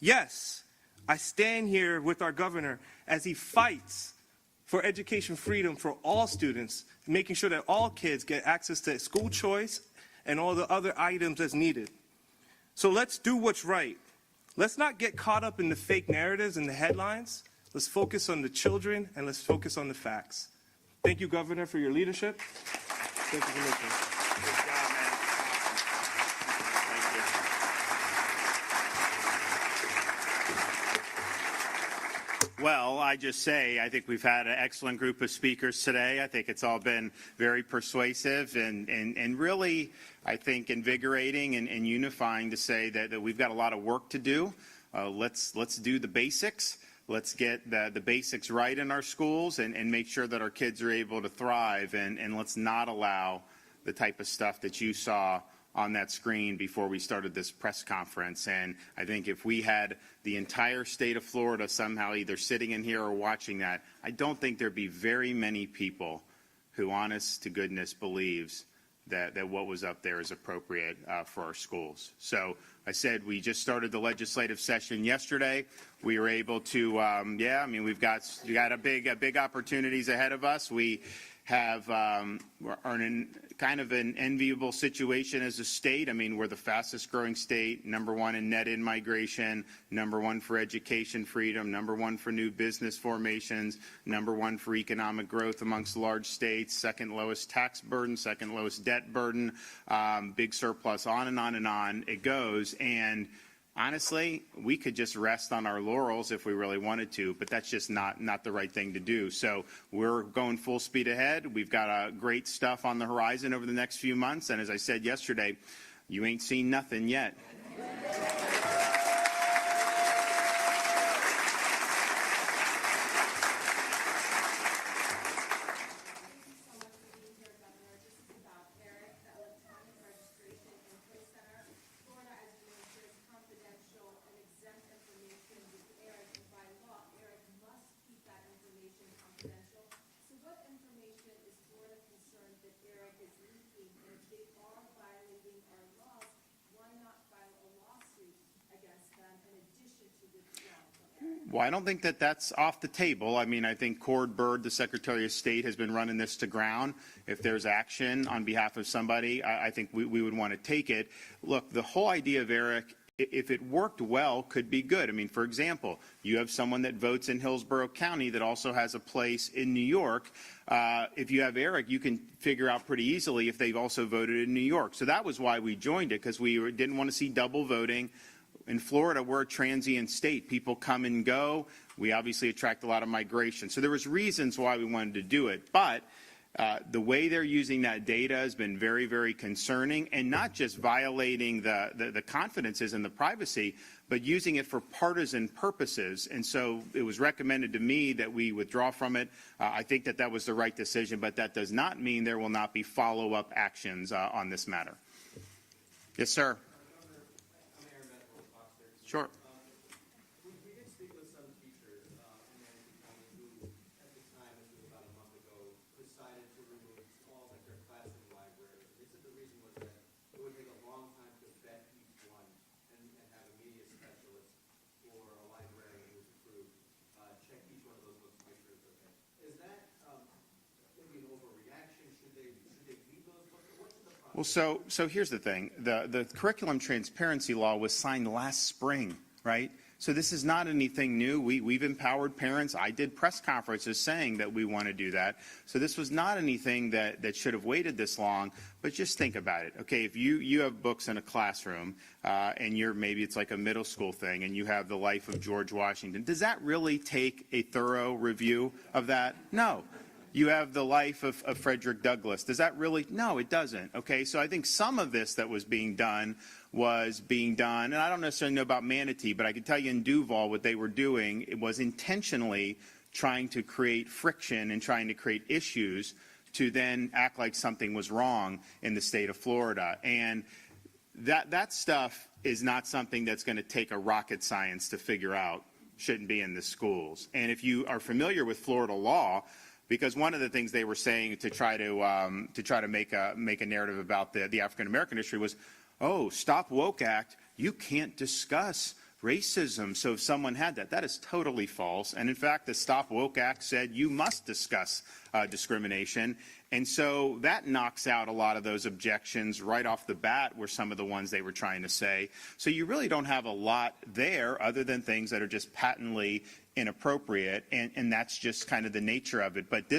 P: Yes, I stand here with our governor as he fights for education freedom for all students, making sure that all kids get access to school choice and all the other items as needed. So let's do what's right. Let's not get caught up in the fake narratives and the headlines. Let's focus on the children and let's focus on the facts. Thank you, Governor, for your leadership. Thank you, Commissioner.
J: Good job, man. Thank you. Well, I just say, I think we've had an excellent group of speakers today. I think it's all been very persuasive and really, I think, invigorating and unifying to say that we've got a lot of work to do. Let's do the basics. Let's get the basics right in our schools and make sure that our kids are able to thrive. And let's not allow the type of stuff that you saw on that screen before we started this press conference. And I think if we had the entire state of Florida somehow either sitting in here or watching that, I don't think there'd be very many people who, honest to goodness, believes that what was up there is appropriate for our schools. So I said we just started the legislative session yesterday. We were able to, we've got big opportunities ahead of us. We have are in kind of an enviable situation as a state. I mean, we're the fastest growing state, #1 in net in-migration, #1 for education freedom, #1 for new business formations, #1 for economic growth amongst large states, second lowest tax burden, second lowest debt burden, big surplus, on and on and on it goes. And honestly, we could just rest on our laurels if we really wanted to, but that's just not the right thing to do. So we're going full speed ahead. We've got great stuff on the horizon over the next few months. And as I said yesterday, you ain't seen nothing yet. Well, I don't think that that's off the table. I mean, I think Cord Bird, the Secretary of State, has been running this to ground. If there's action on behalf of somebody, I think we would want to take it. Look, the whole idea of ERIC if it worked well, could be good. I mean, for example, you have someone that votes in Hillsborough County that also has a place in New York. If you have Eric, you can figure out pretty easily if they've also voted in New York. So that was why we joined it, because we didn't want to see double voting. In Florida, we're a transient state. People come and go. We obviously attract a lot of migration. So there was reasons why we wanted to do it. But the way they're using that data has been very, very concerning, and not just violating the confidences and the privacy, but using it for partisan purposes. And so it was recommended to me that we withdraw from it. I think that that was the right decision, but that does not mean there will not be follow-up actions on this matter. Yes, sir. Sure.
Q: We did speak with some teachers in Manatee County who, at the time, this was about a month ago, decided to remove small like their classroom libraries. They said the reason was that it would take a long time to vet each one and have a media specialist or a librarian who was approved check each one of those books to make sure it's okay. Is that maybe an overreaction? Should they leave those books? What's the problem?
J: Well, so here's the thing. The curriculum transparency law was signed last spring, right? So this is not anything new. We've empowered parents. I did press conferences saying that we want to do that. So this was not anything that should have waited this long. But just think about it. Okay, if you have books in a classroom and maybe it's like a middle school thing and you have the life of George Washington, does that really take a thorough review of that? No. You have the life of Frederick Douglass. Does that really? No, it doesn't. Okay, so I think some of this that was being done, and I don't necessarily know about Manatee, but I can tell you in Duval what they were doing, it was intentionally trying to create friction and trying to create issues to then act like something was wrong in the state of Florida. And that stuff is not something that's going to take a rocket science to figure out, shouldn't be in the schools. And if you are familiar with Florida law, because one of the things they were saying to try to make a narrative about the African American history was, oh, Stop Woke Act, you can't discuss racism. So if someone had that is totally false. And in fact, the Stop Woke Act said you must discuss discrimination. And so that knocks out a lot of those objections right off the bat, were some of the ones they were trying to say. So you really don't have a lot there other than things that are just patently inappropriate, and that's just kind of the nature of it. But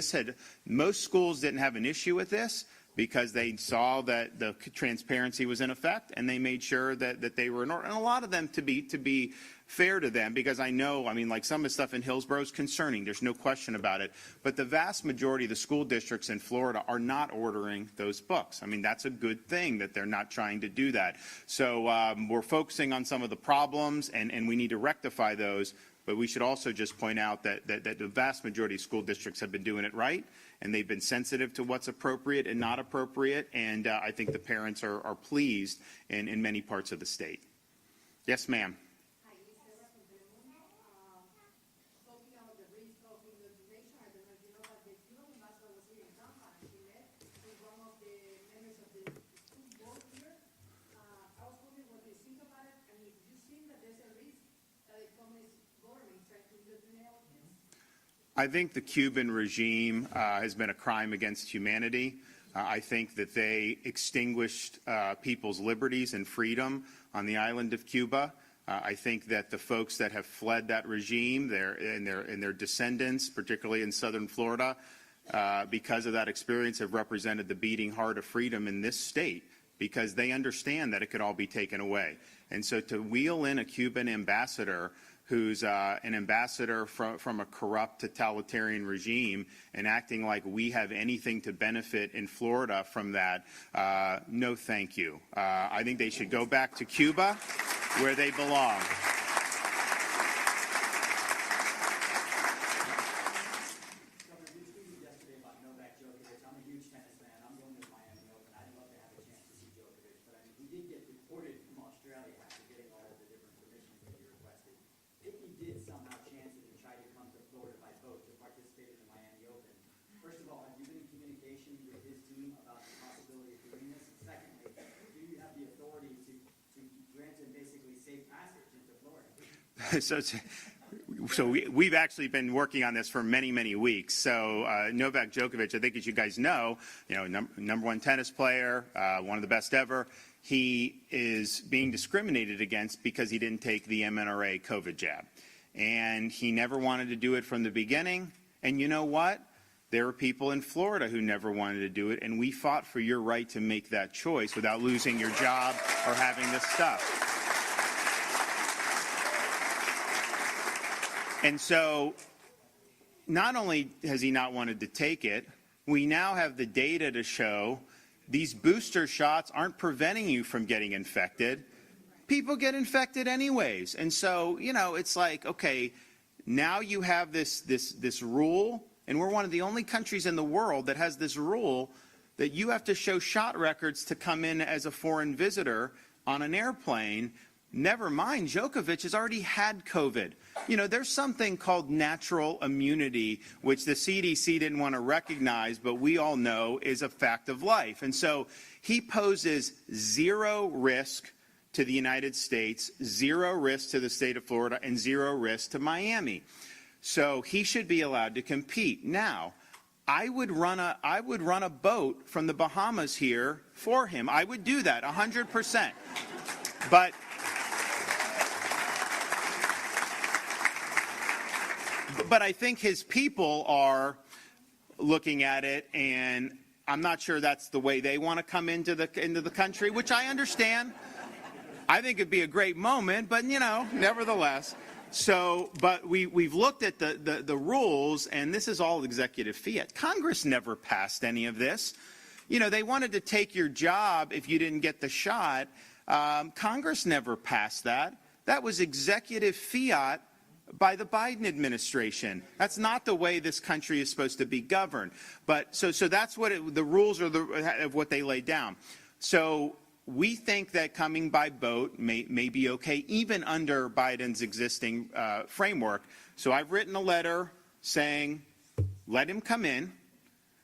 J: most schools didn't have an issue with this because they saw that the transparency was in effect, and they made sure that they were in order. And a lot of them, to be fair to them, because like some of the stuff in Hillsborough is concerning. There's no question about it. But the vast majority of the school districts in Florida are not ordering those books. I mean, that's a good thing that they're not trying to do that. So we're focusing on some of the problems, and we need to rectify those. But we should also just point out that the vast majority of school districts have been doing it right, and they've been sensitive to what's appropriate and not appropriate, and I think the parents are pleased in many parts of the state. Yes, ma'am. I think the Cuban regime has been a crime against humanity. I think that they extinguished people's liberties and freedom on the island of Cuba. I think that the folks that have fled that regime, their descendants, particularly in southern Florida, because of that experience, have represented the beating heart of freedom in this state, because they understand that it could all be taken away. And so to wheel in a Cuban ambassador who's an ambassador from a corrupt totalitarian regime and acting like we have anything to benefit in Florida from that, no thank you. I think they should go back to Cuba where they belong.
Q: Governor, you tweeted yesterday about Novak Djokovic. I'm a huge tennis fan. I'm going to Miami Open. I'd love to have a chance to see Djokovic, but he did get deported from Australia after getting all of the different permissions that he requested. If he did somehow chance it and try to come to Florida by boat to participate in the Miami Open, first of all, have you been in communication with his team about the possibility of doing this? Secondly, do you have the authority to grant him basically safe passage into Florida?
J: So we've actually been working on this for many, many weeks. So Novak Djokovic, I think as you guys know, number one tennis player, one of the best ever. he is being discriminated against because he didn't take the mRNA COVID jab. And he never wanted to do it from the beginning. And you know what? There were people in Florida who never wanted to do it, and we fought for your right to make that choice without losing your job or having this stuff. And so not only has he not wanted to take it, we now have the data to show these booster shots aren't preventing you from getting infected. People get infected anyways. And so, you know, it's like, okay, now you have this rule, and we're one of the only countries in the world that has this rule that you have to show shot records to come in as a foreign visitor on an airplane. Never mind, Djokovic has already had COVID. You know, there's something called natural immunity, which the CDC didn't want to recognize, but we all know is a fact of life. And so he poses zero risk to the United States, zero risk to the state of Florida, and zero risk to Miami. So he should be allowed to compete. Now, I would run a boat from the Bahamas here for him. I would do that 100%. But I think his people are looking at it, and I'm not sure that's the way they want to come into the country, which I understand. I think it'd be a great moment, but you know, nevertheless. So, but we've looked at the rules, and this is all executive fiat. Congress never passed any of this. You know, they wanted to take your job if you didn't get the shot. Congress never passed that. That was executive fiat by the Biden administration. That's not the way this country is supposed to be governed. But so that's what the rules are of what they laid down. So we think that coming by boat may be okay, even under Biden's existing framework. So I've written a letter saying, let him come in.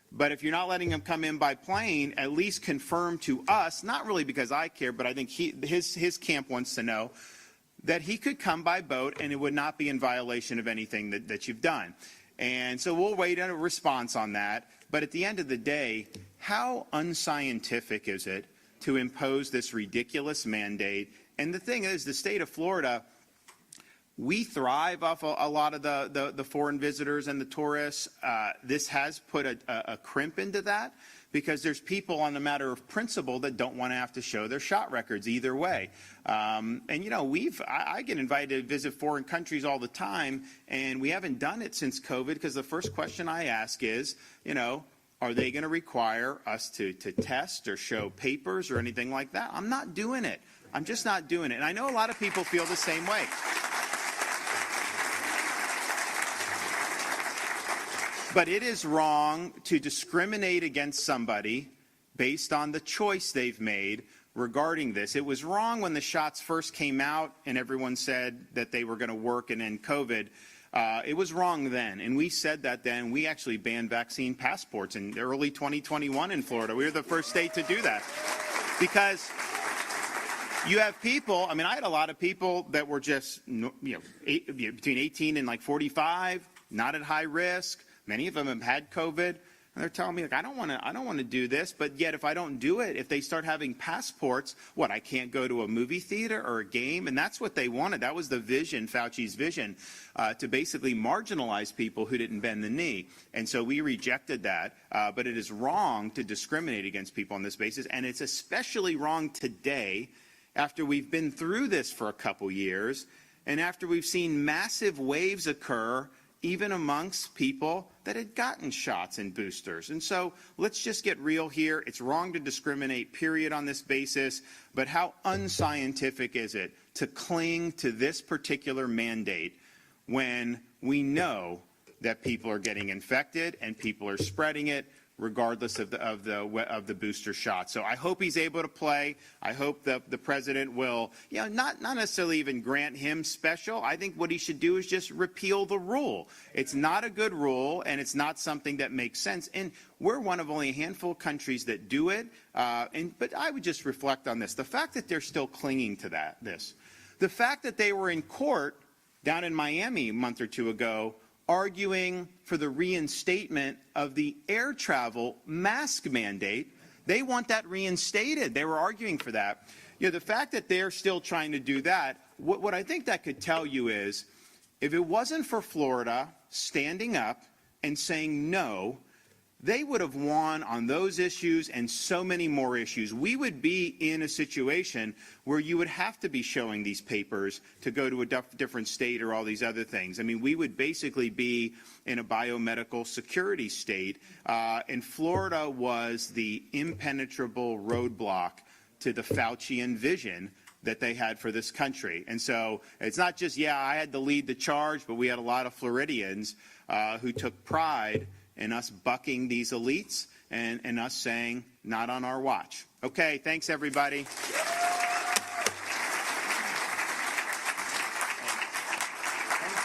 J: But if you're not letting him come in by plane, at least confirm to us, not really because I care, but I think his camp wants to know, that he could come by boat and it would not be in violation of anything that you've done. And so we'll wait on a response on that. But at the end of the day, how unscientific is it to impose this ridiculous mandate? And the thing is, the state of Florida, we thrive off a lot of the foreign visitors and the tourists. This has put a crimp into that, because there's people on the matter of principle that don't want to have to show their shot records either way. And you know, I get invited to visit foreign countries all the time, and we haven't done it since COVID, because the first question I ask is, you know, are they going to require us to test or show papers or anything like that? I'm not doing it. I'm just not doing it. And I know a lot of people feel the same way. But it is wrong to discriminate against somebody based on the choice they've made regarding this. It was wrong when the shots first came out and everyone said that they were going to work and end COVID. It was wrong then, and we said that then. We actually banned vaccine passports in early 2021 in Florida. We were the first state to do that, because you have people, I mean, I had a lot of people that were just, you know, between 18 and like 45, not at high risk. Many of them have had COVID, and they're telling me, like, I don't want to do this. But yet, if I don't do it, if they start having passports, what, I can't go to a movie theater or a game? And that's what they wanted. That was the vision, Fauci's vision, to basically marginalize people who didn't bend the knee. And so we rejected that. But it is wrong to discriminate against people on this basis. And it's especially wrong today, after we've been through this for a couple years, and after we've seen massive waves occur even amongst people that had gotten shots and boosters. And so let's just get real here. It's wrong to discriminate, period, on this basis. But how unscientific is it to cling to this particular mandate when we know that people are getting infected and people are spreading it, regardless of the booster shot? So I hope he's able to play. I hope that the president will, you know, not necessarily even grant him special. I think what he should do is just repeal the rule. It's not a good rule, and it's not something that makes sense. And we're one of only a handful of countries that do it. But I would just reflect on this. The fact that they're still clinging to the fact that they were in court down in Miami a month or two ago arguing for the reinstatement of the air travel mask mandate They want that reinstated. They were arguing for that. You know, the fact that they're still trying to do that, what I think that could tell you is, if it wasn't for Florida standing up and saying no, they would have won on those issues and so many more issues. We would be in a situation where you would have to be showing these papers to go to a different state or all these other things. I mean, we would basically be in a biomedical security state, and Florida was the impenetrable roadblock to the Faucian vision that they had for this country. And so it's not just, yeah, I had to lead the charge, but we had a lot of Floridians who took pride in us bucking these elites and us saying, not on our watch. Okay, thanks, everybody. Thanks,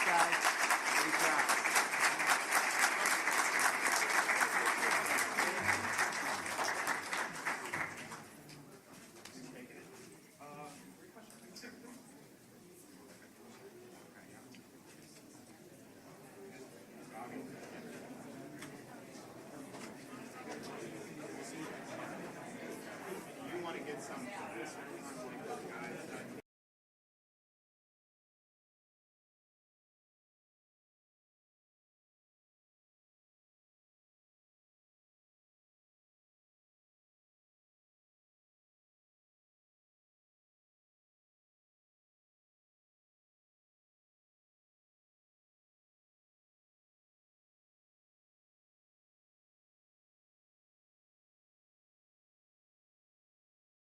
J: guys. Great job. You want to get some.